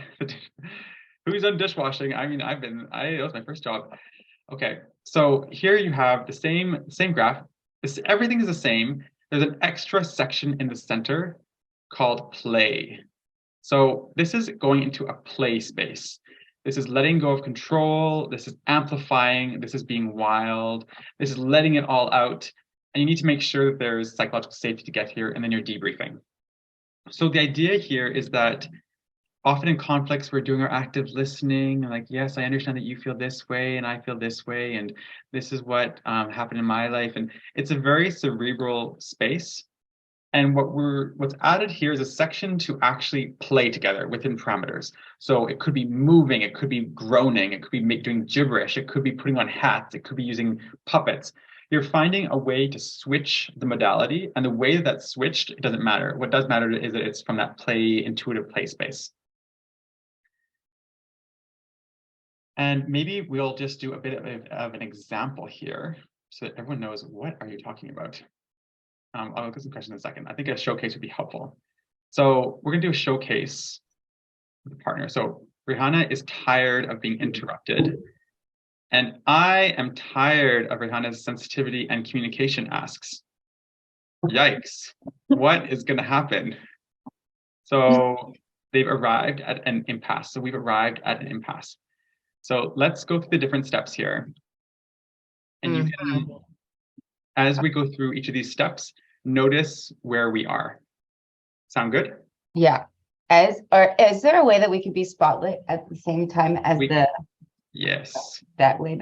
Who's done dishwashing? I mean, that was my first job. Okay, so here you have the same graph. Everything is the same. There's an extra section in the center called play. So this is going into a play space. This is letting go of control. This is amplifying. This is being wild. This is letting it all out. And you need to make sure that there's psychological safety to get here, and then you're debriefing. So the idea here is that often in conflicts, we're doing our active listening, like, yes, I understand that you feel this way and I feel this way, and this is what happened in my life. And it's a very cerebral space. And what's added here is a section to actually play together within parameters. So it could be moving, it could be groaning, it could be doing gibberish, it could be putting on hats, it could be using puppets. You're finding a way to switch the modality, and the way that's switched, it doesn't matter. What does matter is that it's from that intuitive play space. And maybe we'll just do a bit of an example here so that everyone knows, what are you talking about? I'll look at some questions in a second. I think a showcase would be helpful. So we're going to do a showcase with a partner. So Rehana is tired of being interrupted. And I am tired of Rehana's sensitivity and communication asks. Yikes, what is going to happen? So they've arrived at an impasse. So we've arrived at an impasse. So let's go through the different steps here. And you can as we go through each of these steps, notice where we are. Sound good? Yeah. Is there a way that we could be spotlit at the same time as Yes. that way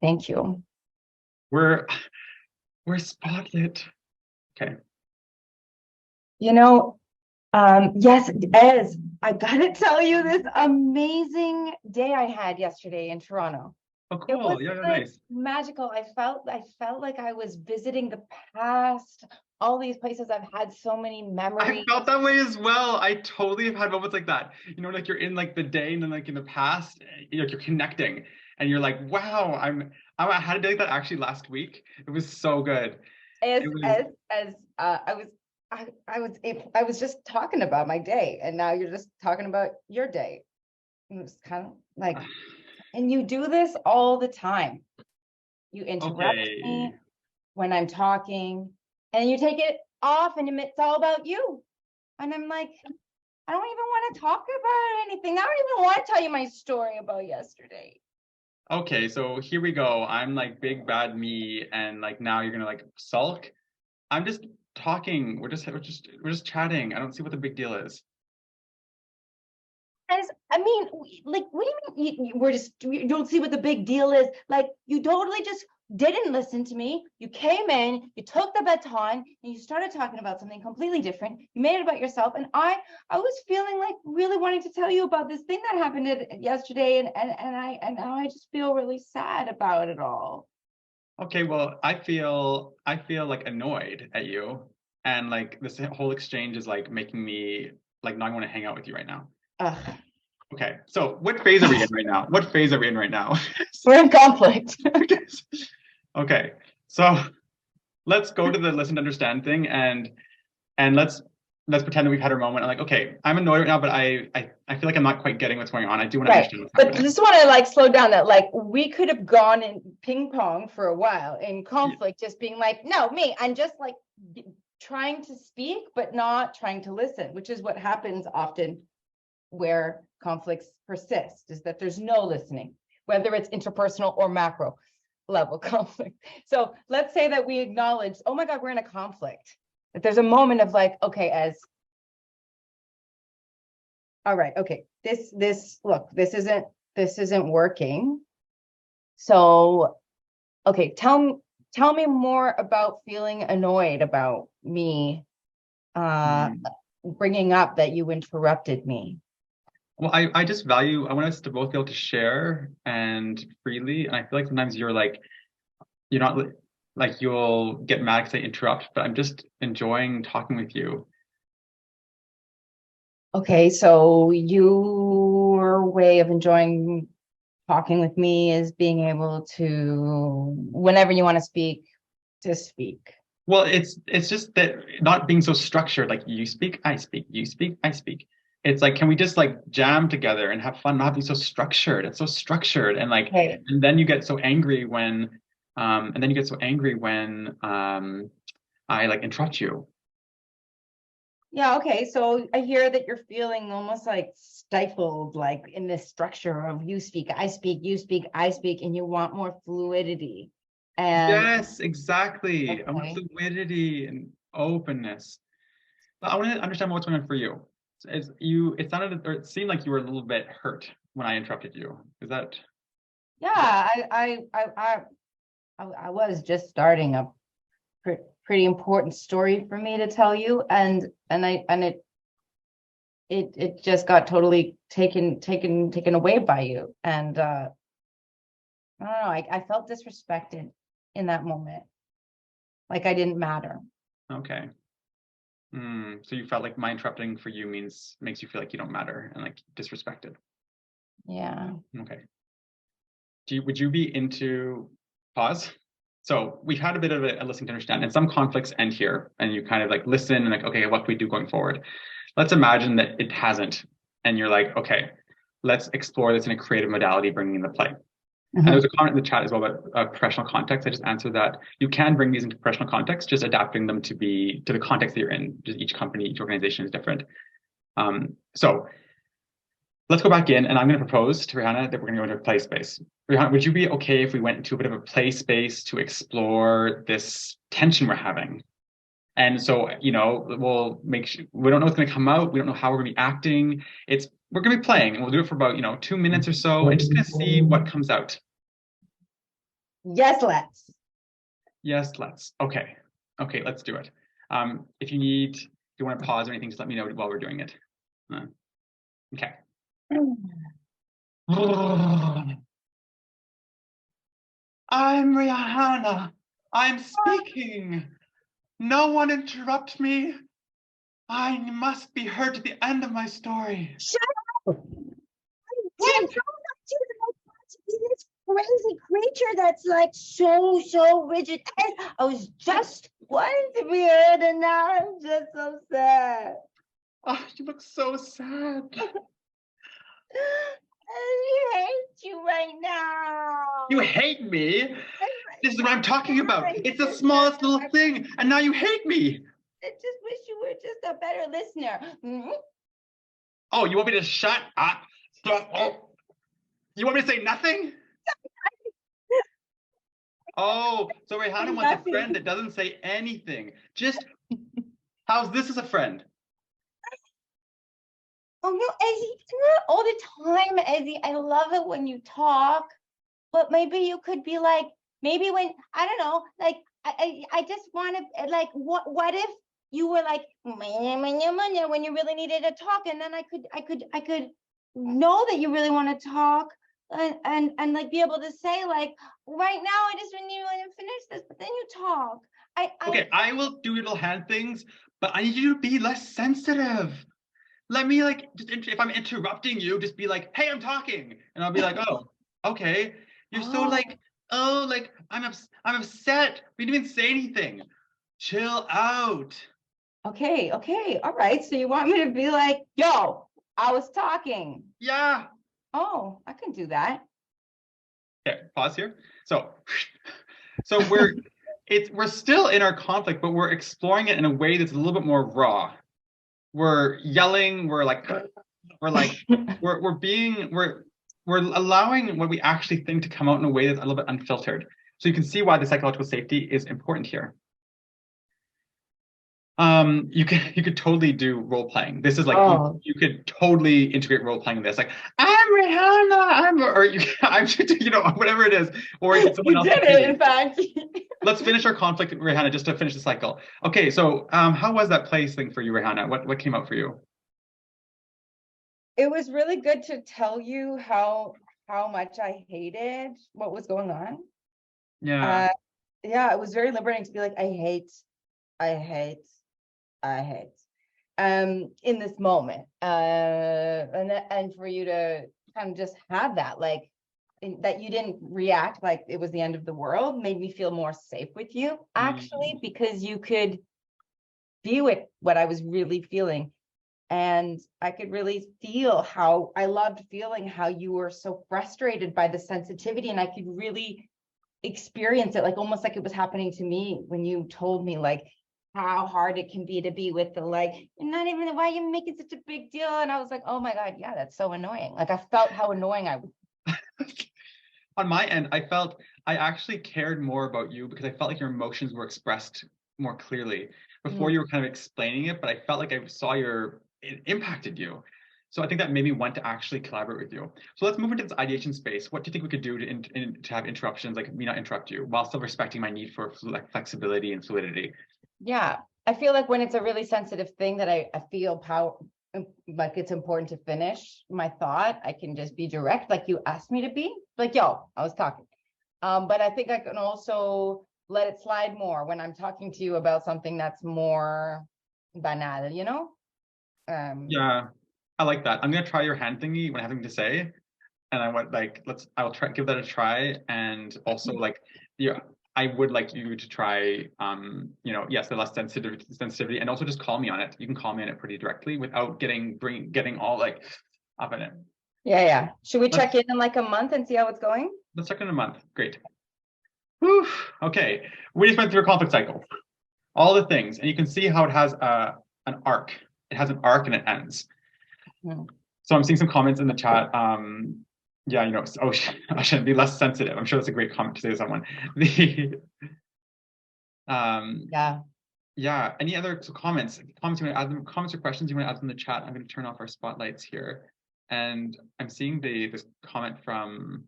thank you. We're spotlit. Okay. You know, yes, Ez, I gotta tell you this amazing day I had yesterday in Toronto. Oh, It cool. was Yeah, like nice. magical. I felt like I was visiting the past, all these places I've had so many I memories. felt that way as well. I totally have had moments like that. You know, like you're in like the day and then like in the past, you're connecting and you're like, wow, I had a day like that actually last week. It was so good. As It was, I was just talking about my day, and now you're just talking about your day. It was kind of like, and you do this all the time. You interrupt okay. me when I'm talking, and you take it off, and it's all about you. And I'm like, I don't even want to talk about anything. I don't even want to tell you my story about yesterday. Okay, so here we go. I'm like big bad me, and like now you're gonna like sulk. I'm just talking. We're just chatting. I don't see what the big deal is. I mean, like, what do you mean you don't see what the big deal is? Like, you totally just didn't listen to me. You came in, you took the baton, and you started talking about something completely different. You made it about yourself, and I was feeling like really wanting to tell you about this thing that happened yesterday, and now I just feel really sad about it all. Okay, well, I feel like annoyed at you, and like this whole exchange is like making me like not want to hang out with you right now. Ugh. Okay, so what phase are we in right now? What phase are we in right now? We're in conflict. Okay, so let's go to the listen to understand thing, and let's pretend that we've had our moment. I'm like, okay, I'm annoyed right now, but I feel like I'm not quite getting what's going on. I do want to understand what's But happening. just want to like slow down that like we could have gone in ping pong for a while in conflict, just being like, no, I'm just like trying to speak, but not trying to listen, which is what happens often where conflicts persist, is that there's no listening, whether it's interpersonal or macro level conflict. So let's say that we acknowledge, oh my God, we're in a conflict. That there's a moment of like, okay, as all right, okay, this isn't working. So, okay, tell me more about feeling annoyed about me bringing up that you interrupted me. Well, I just value, I want us to both be able to share and freely. And I feel like sometimes you're not like you'll get mad because I interrupt, but I'm just enjoying talking with you. Okay, so your way of enjoying talking with me is being able to, whenever you want to speak, to speak. Well, it's just that not being so structured, like you speak, I speak, you speak, I speak. It's like, can we just like jam together and have fun, not be so structured? It's so structured, and like, Okay. and then you get so angry when, I like interrupt you. Yeah, okay. So I hear that you're feeling almost like stifled, like in this structure of you speak, I speak, you speak, I speak, and you want more fluidity. And Yes, exactly. okay. I want fluidity and openness. But I want to understand what's going on for you. It sounded, or it seemed like you were a little bit hurt when I interrupted you. Is that? Yeah, I was just starting a pretty important story for me to tell you, and it just got totally taken away by you, and I don't know, I felt disrespected in that moment, like I didn't matter. Okay. So you felt like my interrupting for you makes you feel like you don't matter and like disrespected. Yeah. Okay. Would you be into pause? So we've had a bit of a listening to understand, and some conflicts end here, and you kind of like listen and like, okay, what can we do going forward? Let's imagine that it hasn't, and you're like, okay, let's explore this in a creative modality, bringing in the play. And there's a comment in the chat as well about professional context. I just answered that. You can bring these into professional context, just adapting them to the context that you're in. Just each company, each organization is different. So let's go back in, and I'm going to propose to Rehana that we're going to go into a play space. Rehana, would you be okay if we went into a bit of a play space to explore this tension we're having? And so, we'll make sure we don't know what's going to come out. We don't know how we're going to be acting. We're going to be playing, and we'll do it for about 2 minutes or so, and just going to see what comes out. Yes, let's. Yes, let's. Okay, let's do it. If you want to pause or anything, just let me know while we're doing it. Okay. I'm Rehana. I'm speaking. No one interrupt me. I must be heard to the end of my story. Shut up! I don't to be this crazy creature that's like so rigid. And I was just wanting to be heard, and now I'm just so sad. Oh, you look so sad. I hate you right now. You hate me? This is what I'm talking about. It's the smallest little thing, and now you hate me. I just wish you were just a better listener. Mhm. Oh, you want me to shut up? You want me to say nothing? Oh, so Rehana wants a friend that doesn't say anything. Just, how's this as a friend? Oh no, Ezzy, it's not all the time, Ezzy. I love it when you talk, but maybe you could be like, maybe when, I don't know, like, I just want to, like, what if you were like, when you really needed to talk, and then I could know that you really want to talk, and like be able to say like, right now I just really want to finish this, but then you talk. Okay, I will do little hand things, but I need you to be less sensitive. Let me if I'm interrupting you, just be like, hey, I'm talking. And I'll be like, oh, okay. You're so like, oh, like I'm upset. We didn't even say anything. Chill out. Okay, all right. So you want me to be like, yo, I was talking. Yeah. Oh, I can do that. Okay, pause here. So we're still in our conflict, but we're exploring it in a way that's a little bit more raw. We're yelling, we're allowing what we actually think to come out in a way that's a little bit unfiltered. So you can see why the psychological safety is important here. You could totally do role playing. This is like you could totally integrate role playing in this. Like, I'm Rihanna, I'm whatever it is, or you someone else. Did it, in fact. Let's finish our conflict, Rihanna, just to finish the cycle. Okay, so how was that place thing for you, Rihanna? What came out for you? It was really good to tell you how much I hated what was going on. Yeah. Yeah, it was very liberating to be like, I hate. In this moment. And for you to kind of just have that, like, that you didn't react like it was the end of the world, made me feel more safe with you, actually, because you could view it, what I was really feeling. And I could really feel how I loved feeling how you were so frustrated by the sensitivity, and I could really experience it, like almost like it was happening to me when you told me like how hard it can be to be with the like, not even why you making such a big deal. And I was like, oh my God, yeah, that's so annoying. Like I felt how annoying I was. On my end, I felt I actually cared more about you because I felt like your emotions were expressed more clearly. Before you were kind of explaining it, but I felt like I saw it impacted you. So I think that made me want to actually collaborate with you. So let's move into this ideation space. What do you think we could do to have interruptions, like me not interrupt you, while still respecting my need for flexibility and fluidity? Yeah, I feel like when it's a really sensitive thing that I feel like it's important to finish my thought, I can just be direct, like you asked me to be. Like, yo, I was talking. But I think I can also let it slide more when I'm talking to you about something that's more banal, you know? Yeah, I like that. I'm gonna try your hand thingy when I have something to say. And I went like, I'll try give that a try. And also like I would like you to try yes, the less sensitivity, and also just call me on it. You can call me on it pretty directly without getting all like up in it. Yeah. Should we check in like a month and see how it's going? Let's check in a month. Great. Whew. Okay. We just went through a conflict cycle. All the things, and you can see how it has an arc. It has an arc and it ends. So I'm seeing some comments in the chat. Yeah, you know, oh, I should be less sensitive. I'm sure that's a great comment to say to someone. Yeah. Yeah. Any other comments? Comments you want to add them? Comments or questions you want to add in the chat? I'm going to turn off our spotlights here, and I'm seeing this comment from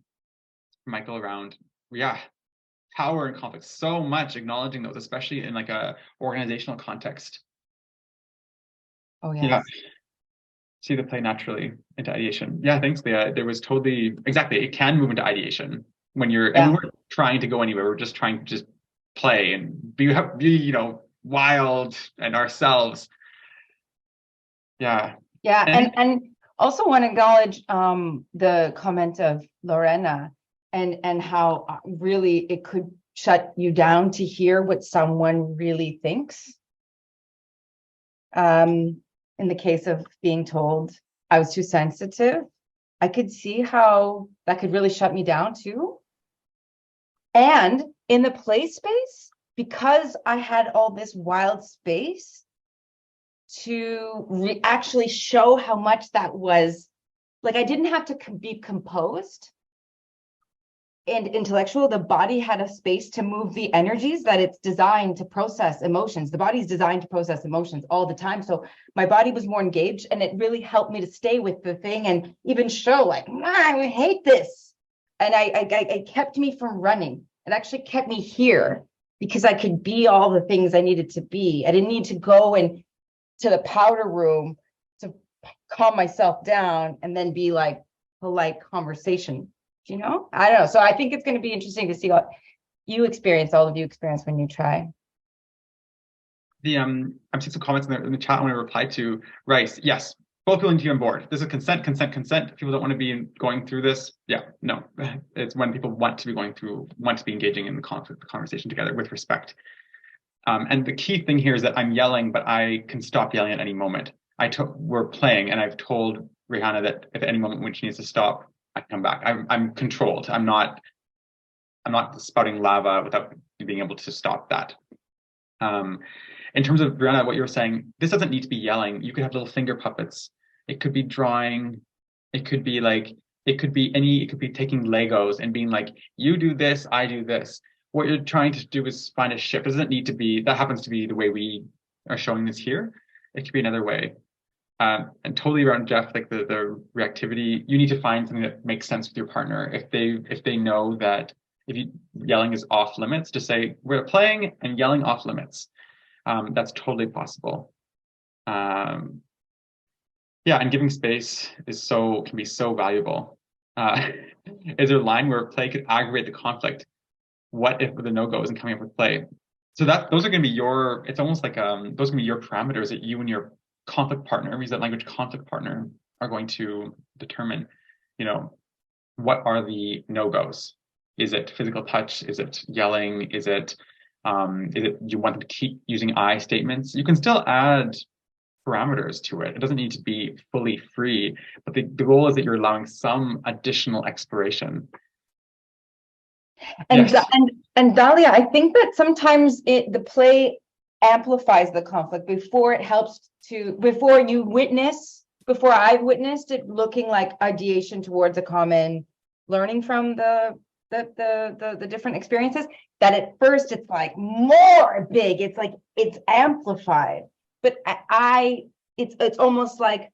Michael around. Yeah, power and conflict. So much acknowledging those, especially in like a organizational context. Oh yes. Yeah. See the play naturally into ideation. Yeah, thanks, Leah. There was totally exactly. It can move into ideation when you're and we weren't trying to go anywhere. We're just trying to just play and be you know, wild and ourselves. Yeah. Yeah, and also want to acknowledge the comment of Lorena and how really it could shut you down to hear what someone really thinks. In the case of being told I was too sensitive, I could see how that could really shut me down too. And in the play space, because I had all this wild space to actually show how much that was, like I didn't have to be composed and intellectual. The body had a space to move the energies that it's designed to process emotions. The body's designed to process emotions all the time. So my body was more engaged, and it really helped me to stay with the thing and even show like, I hate this. And I kept me from running. It actually kept me here because I could be all the things I needed to be. I didn't need to go and to the powder room to calm myself down and then be like polite conversation. You know, I don't know. So I think it's going to be interesting to see what you experience, all of you experience when you try. I'm seeing some comments in the chat. I want to reply to Rice. Yes, both willing to be on board. This is consent. If people don't want to be going through this, yeah, no. It's when people want to be engaging in the conversation together with respect. And the key thing here is that I'm yelling, but I can stop yelling at any moment. We're playing, and I've told Rehana that if at any moment when she needs to stop, I come back. I'm controlled. I'm not spouting lava without being able to stop that. In terms of Rehana, what you were saying, this doesn't need to be yelling. You could have little finger puppets. It could be drawing. It could be taking Legos and being like, you do this, I do this. What you're trying to do is find a shift. It doesn't need to be, that happens to be the way we are showing this here. It could be another way. And totally around Jeff, like the reactivity, you need to find something that makes sense with your partner. If they know that yelling is off limits, just say we're playing and yelling off limits. That's totally possible. Yeah, and giving space can be so valuable. Is there a line where play could aggravate the conflict? What if the no-go isn't coming up with play? So those are going to be it's almost like those are going to be your parameters that you and your conflict partner, use that language, conflict partner, are going to determine, you know, what are the no-goes? Is it physical touch? Is it yelling? Is it you want them to keep using I statements? You can still add parameters to it. It doesn't need to be fully free, but the goal is that you're allowing some additional exploration. And yes. and Dahlia, I think that sometimes the play amplifies the conflict before I've witnessed it looking like ideation towards a common learning from the different experiences, that at first it's like more big, it's like it's amplified, but it's almost like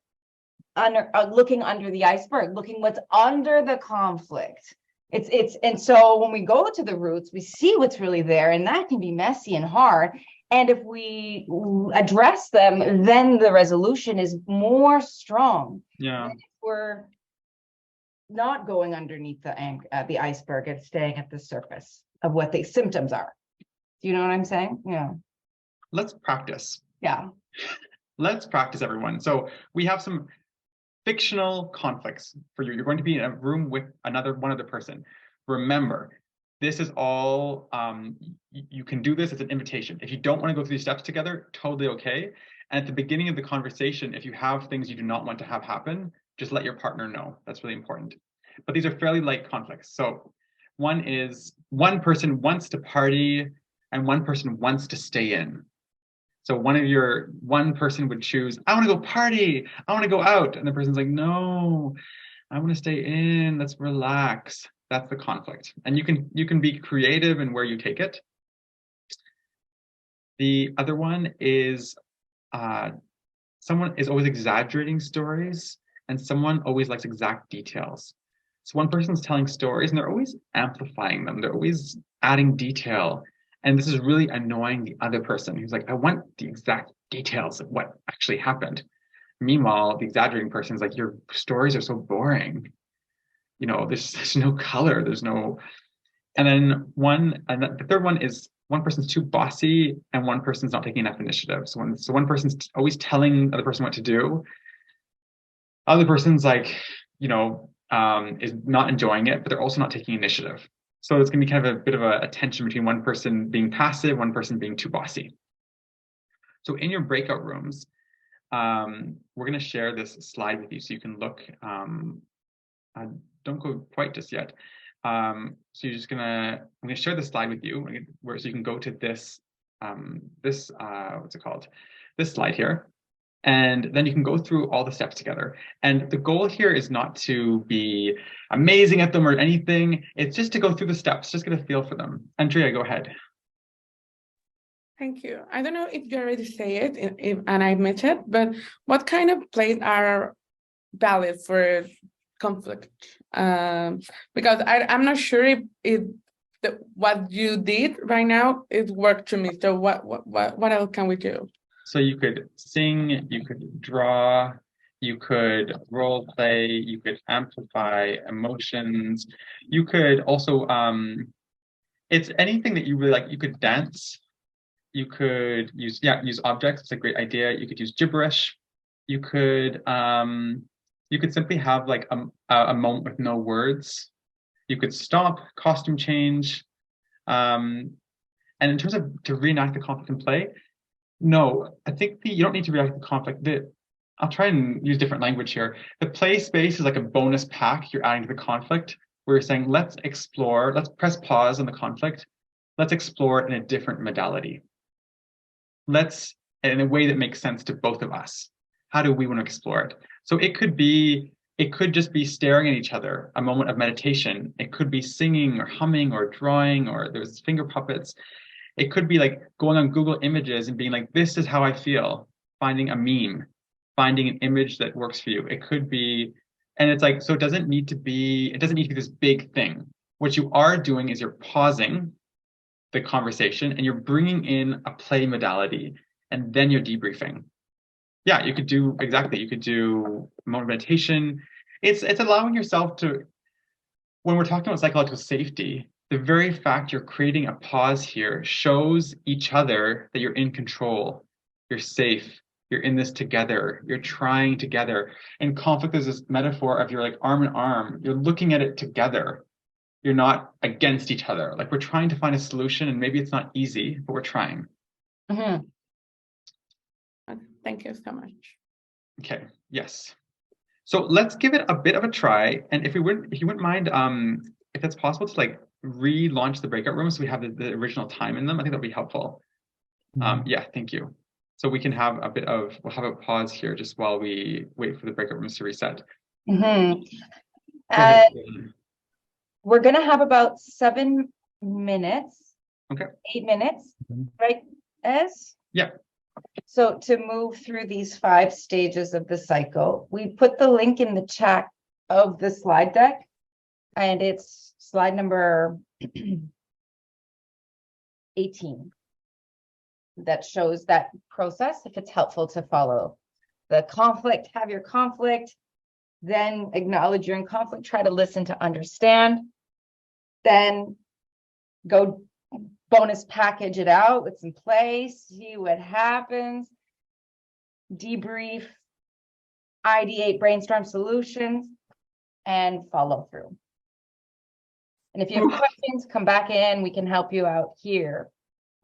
looking under the iceberg, looking what's under the conflict. And so when we go to the roots, we see what's really there, and that can be messy and hard. And if we address them, then the resolution is more strong. Yeah. If we're not going underneath the iceberg and staying at the surface of what the symptoms are. Do you know what I'm saying? Yeah. Let's practice. Yeah. Let's practice, everyone. So we have some fictional conflicts for you. You're going to be in a room with one other person. Remember, this is all, you can do this as an invitation. If you don't want to go through these steps together, totally okay. And at the beginning of the conversation, if you have things you do not want to have happen, just let your partner know. That's really important. But these are fairly light conflicts. So one is one person wants to party and one person wants to stay in. So one person would choose, I want to go party, I want to go out. And the person's like, no, I want to stay in, let's relax. That's the conflict. And you can be creative in where you take it. The other one is someone is always exaggerating stories and someone always likes exact details. So one person's telling stories and they're always amplifying them. They're always adding detail. And this is really annoying the other person who's like, I want the exact details of what actually happened. Meanwhile, the exaggerating person is like, your stories are so boring. You know, there's no color, there's no. And then the third one is one person's too bossy and one person's not taking enough initiative. So one person's always telling the other person what to do. Other person's like, you know, is not enjoying it, but they're also not taking initiative. So it's going to be kind of a bit of a tension between one person being passive, one person being too bossy. So in your breakout rooms, we're going to share this slide with you so you can look. Don't go quite just yet. So I'm gonna share the slide with you so you can go to this what's it called? This slide here. And then you can go through all the steps together. And the goal here is not to be amazing at them or anything. It's just to go through the steps, just get a feel for them. Andrea, go ahead. Thank you. I don't know if you already say it and I admit it, but what kind of plays are valid for conflict? Because I'm not sure if what you did right now, it worked to me. So what else can we do? So you could sing, you could draw, you could role play, you could amplify emotions. You could also, it's anything that you really like. You could dance. You could use objects. It's a great idea. You could use gibberish. You could simply have like a moment with no words. You could stop, costume change. And in terms of to reenact the conflict in play, no, I think you don't need to reenact the conflict. I'll try and use different language here. The play space is like a bonus pack you're adding to the conflict, where you're saying, let's explore, let's press pause on the conflict. Let's explore it in a different modality. In a way that makes sense to both of us. How do we want to explore it? So it could just be staring at each other, a moment of meditation. It could be singing or humming or drawing, or there's finger puppets. It could be like going on Google Images and being like, this is how I feel, finding a meme, finding an image that works for you. It could be, and it's like, so it doesn't need to be this big thing. What you are doing is you're pausing the conversation and you're bringing in a play modality, and then you're debriefing. Yeah, you could do moment meditation. It's allowing yourself to, when we're talking about psychological safety, the very fact you're creating a pause here shows each other that you're in control, you're safe, you're in this together, you're trying together. And conflict is this metaphor of you're like arm in arm, you're looking at it together. You're not against each other. Like we're trying to find a solution, and maybe it's not easy, but we're trying. Mm-hmm. Thank you so much. Okay, yes. So let's give it a bit of a try. And if you wouldn't mind, if it's possible to like relaunch the breakout rooms so we have the original time in them, I think that'd be helpful. Yeah, thank you. So we can have we'll have a pause here just while we wait for the breakout rooms to reset. Mm-hmm. We're gonna have about 7 minutes. Okay. 8 minutes, right, Ez? Yeah. So to move through these 5 stages of the cycle, we put the link in the chat of the slide deck, and it's slide number 18 that shows that process, if it's helpful to follow. The conflict, have your conflict, then acknowledge you're in conflict, try to listen to understand, then go bonus package it out with some play, see what happens, debrief, ideate, brainstorm solutions, and follow through. And if you have questions, come back in, we can help you out here.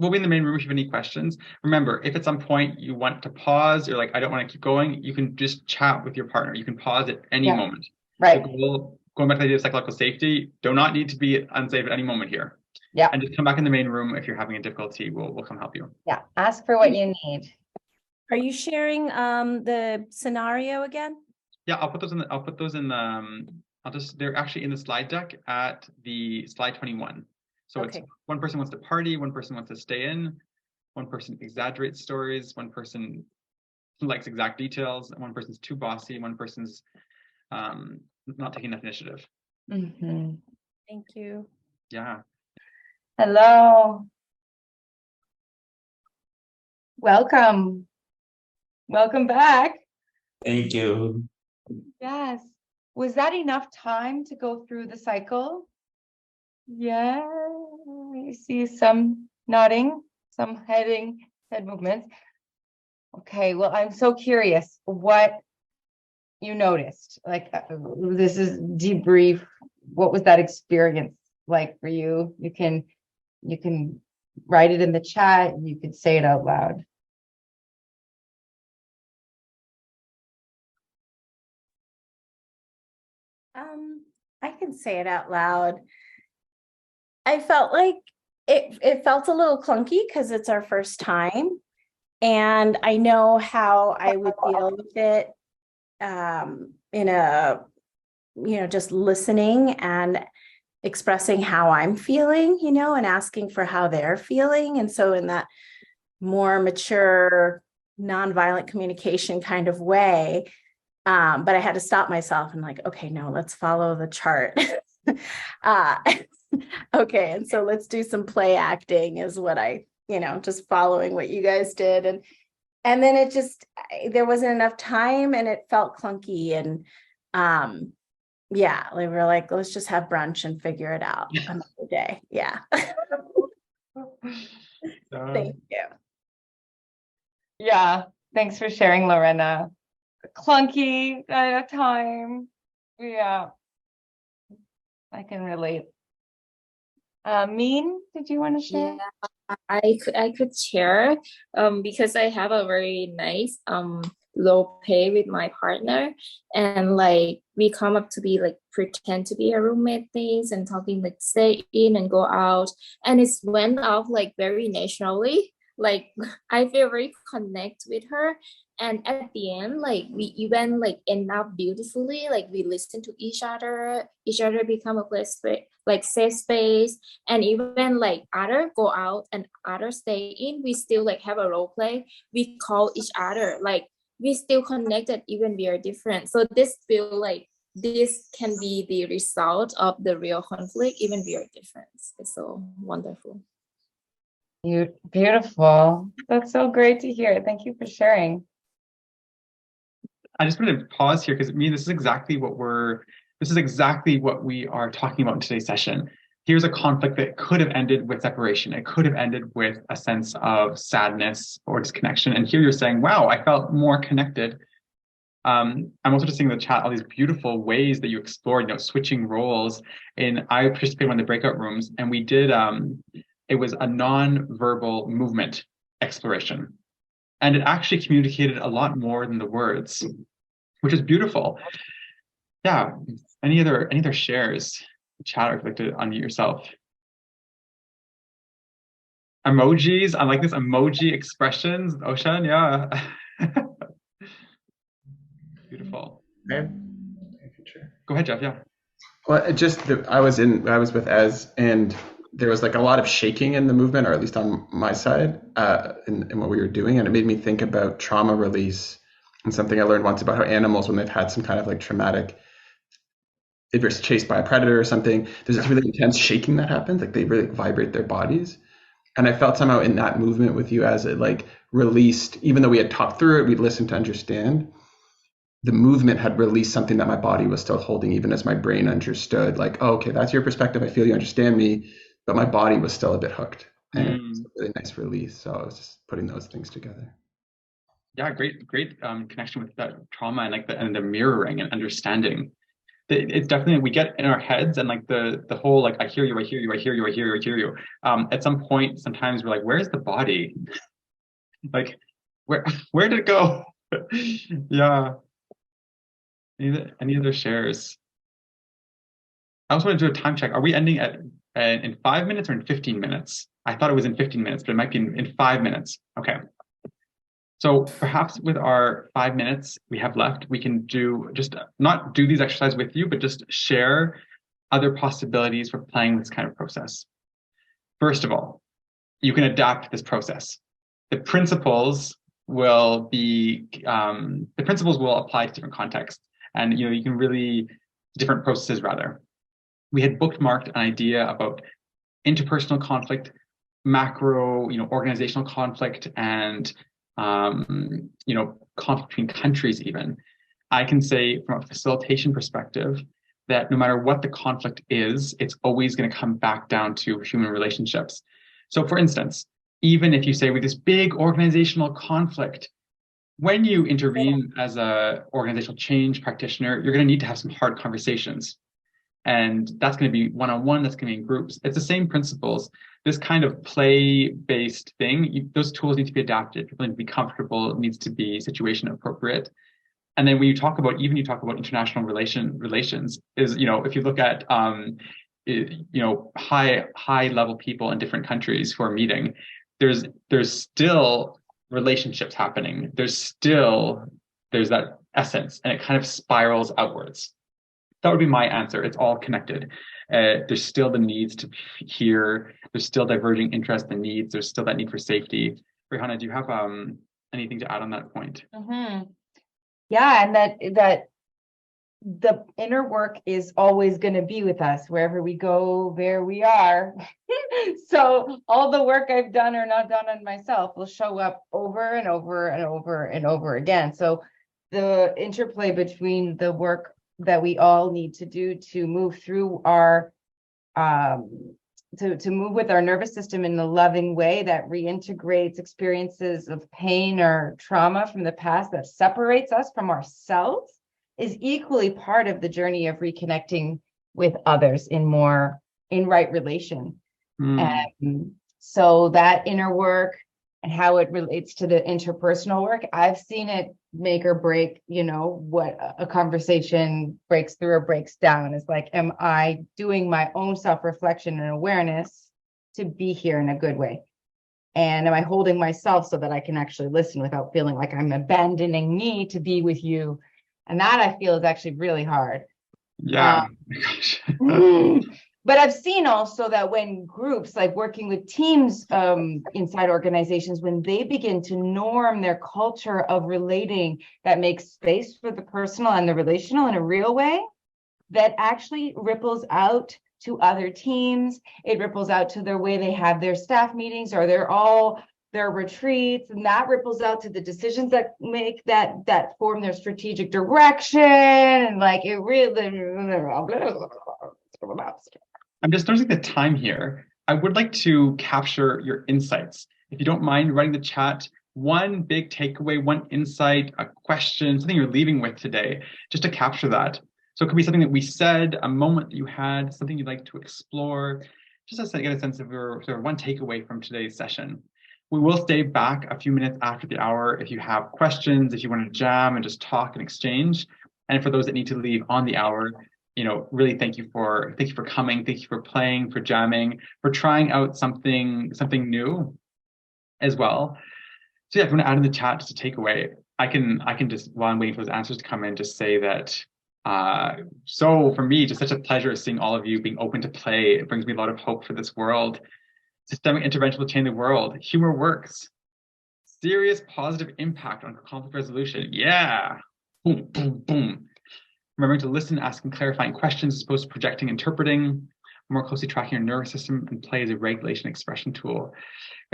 We'll be in the main room if you have any questions. Remember, if at some point you want to pause, you're like, I don't want to keep going, you can just chat with your partner. You can pause at any moment. Right. So going back to the idea of psychological safety, do not need to be unsafe at any moment here. Yeah. And just come back in the main room if you're having a difficulty. We'll come help you. Yeah. Ask for what you need. Are you sharing the scenario again? Yeah, I'll put those in. They're actually in the slide deck at the slide 21. So Okay. it's one person wants to party, one person wants to stay in, one person exaggerates stories, one person likes exact details, and one person's too bossy, one person's not taking enough initiative. Mhm. Thank you. Yeah. Hello. Welcome. Welcome back. Thank you. Yes. Was that enough time to go through the cycle? Yeah. I see some nodding, some head movements. Okay. Well, I'm so curious what you noticed. Like, this is debrief. What was that experience like for you? You can write it in the chat. You could say it out loud. I can say it out loud. I felt like it felt a little clunky because it's our first time. And I know how I would deal with it in a, just listening and expressing how I'm feeling, and asking for how they're feeling. And so in that more mature, nonviolent communication kind of way, but I had to stop myself and like, okay, no, let's follow the chart. Okay, and so let's do some play acting is what I, just following what you guys did. And then it just, there wasn't enough time and it felt clunky. And yeah, we were like, let's just have brunch and figure it out another day. Yeah. Thank you. Yeah. Thanks for sharing, Lorena. Clunky at a time. Yeah. I can relate. Mean, did you want to share? Yeah, I could share because I have a very nice low pay with my partner, and like we come up to be like pretend to be a roommate things and talking like stay in and go out, and it's went off like very naturally. Like I feel very connect with her, and at the end like we even like end up beautifully, like we listen to each other become a place like safe space, and even like other go out and other stay in, we still like have a role play, we call each other, like we still connected even we are different. So this feel like this can be the result of the real conflict even we are different. It's so wonderful. Beautiful. That's so great to hear. Thank you for sharing. I just wanted to pause here because this is exactly what we are talking about in today's session. Here's a conflict that could have ended with separation. It could have ended with a sense of sadness or disconnection. And here you're saying, wow, I felt more connected. I'm also just seeing in the chat all these beautiful ways that you explored, switching roles. And I participated in one of the breakout rooms, and we did, it was a non-verbal movement exploration. And it actually communicated a lot more than the words, which is beautiful. Yeah. Any other shares? Chat, or if you'd like to unmute yourself. Emojis. I like this emoji expressions. Oshan, yeah. Beautiful. Okay. Go ahead, Jeff. Yeah. Well, I was with Ez, and there was like a lot of shaking in the movement, or at least on my side, in what we were doing, and it made me think about trauma release and something I learned once about how animals, when they've had some kind of like traumatic, if you're chased by a predator or something, there's this really intense shaking that happens, like they really vibrate their bodies. And I felt somehow in that movement with you as it like released, even though we had talked through it, we'd listened to understand, the movement had released something that my body was still holding, even as my brain understood, like, oh, okay, that's your perspective. I feel you understand me, but my body was still a bit hooked. And it was a really nice release. So I was just putting those things together. Yeah, great connection with that trauma and like the mirroring and understanding. It's definitely, we get in our heads and like the whole like I hear you. At some point, sometimes we're like, where's the body? Like, where did it go? Yeah. Any other shares? I also want to do a time check. Are we ending at in 5 minutes or in 15 minutes? I thought it was in 15 minutes, but it might be in 5 minutes. Okay. So perhaps with our 5 minutes we have left, we can just not do these exercises with you, but just share other possibilities for playing this kind of process. First of all, you can adapt this process. The principles will apply to different contexts, and you can really different processes rather. We had bookmarked an idea about interpersonal conflict, macro, organizational conflict, and conflict between countries even. I can say from a facilitation perspective that no matter what the conflict is, it's always going to come back down to human relationships. So for instance, even if you say with this big organizational conflict, when you intervene as a organizational change practitioner, you're going to need to have some hard conversations. And that's going to be one-on-one, that's going to be in groups. It's the same principles. This kind of play-based thing, those tools need to be adapted. People need to be comfortable. It needs to be situation appropriate. And then when you talk about international relations, is if you look at high level people in different countries who are meeting, there's still relationships happening. There's that essence, and it kind of spirals outwards. That would be my answer. It's all connected. There's still the needs to hear. There's still diverging interests and needs. There's still that need for safety. Rehana, do you have anything to add on that point? Mm-hmm. Yeah, and that the inner work is always going to be with us wherever we go, there we are. So all the work I've done or not done on myself will show up over and over and over and over again. So the interplay between the work that we all need to do to move through our to move with our nervous system in a loving way that reintegrates experiences of pain or trauma from the past that separates us from ourselves is equally part of the journey of reconnecting with others in right relation. So that inner work and how it relates to the interpersonal work, I've seen it make or break, what a conversation breaks through or breaks down. It's like, am I doing my own self-reflection and awareness to be here in a good way? And am I holding myself so that I can actually listen without feeling like I'm abandoning me to be with you? And that I feel is actually really hard. Yeah. But I've seen also that when groups, like working with teams inside organizations, when they begin to norm their culture of relating that makes space for the personal and the relational in a real way, that actually ripples out to other teams. It ripples out to their way they have their staff meetings or their retreats, and that ripples out to the decisions that make that form their strategic direction. And like it really. I'm just noticing the time here. I would like to capture your insights. If you don't mind writing the chat, one big takeaway, one insight, a question, something you're leaving with today, just to capture that. So it could be something that we said, a moment that you had, something you'd like to explore, just to get a sense of your sort of one takeaway from today's session. We will stay back a few minutes after the hour if you have questions, if you want to jam and just talk and exchange. And for those that need to leave on the hour, really thank you for coming, thank you for playing, for jamming, for trying out something new as well. So yeah, if you want to add in the chat just a takeaway, I can just, while I'm waiting for those answers to come in, just say that so for me, just such a pleasure seeing all of you being open to play. It brings me a lot of hope for this world. Systemic intervention will change the world. Humor works. Serious positive impact on conflict resolution. Yeah. Boom, boom, boom. Remembering to listen, asking clarifying questions as opposed to projecting, interpreting, more closely tracking your nervous system, and play as a regulation expression tool.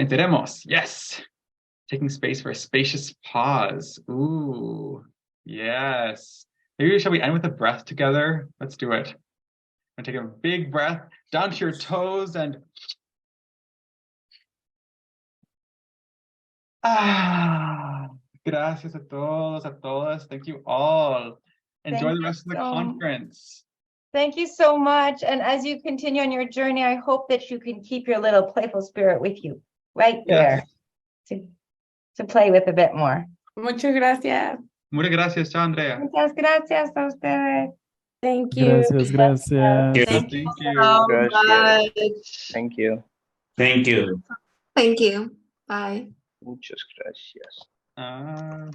Venceremos. Yes. Taking space for a spacious pause. Ooh. Yes. Maybe shall we end with a breath together? Let's do it. I'm gonna take a big breath down to your toes and gracias a todos, a todas. Thank you all. Enjoy the rest of the conference. Thank you so much. And as you continue on your journey, I hope that you can keep your little playful spirit with you right there to play with a bit more. Muchas gracias. Muchas gracias, Andrea. Muchas gracias a ustedes. Thank you. Gracias, gracias. Thank you Thank you. so Gracias. much. Thank you. Thank you. Thank you. Bye. Muchas gracias. Uh,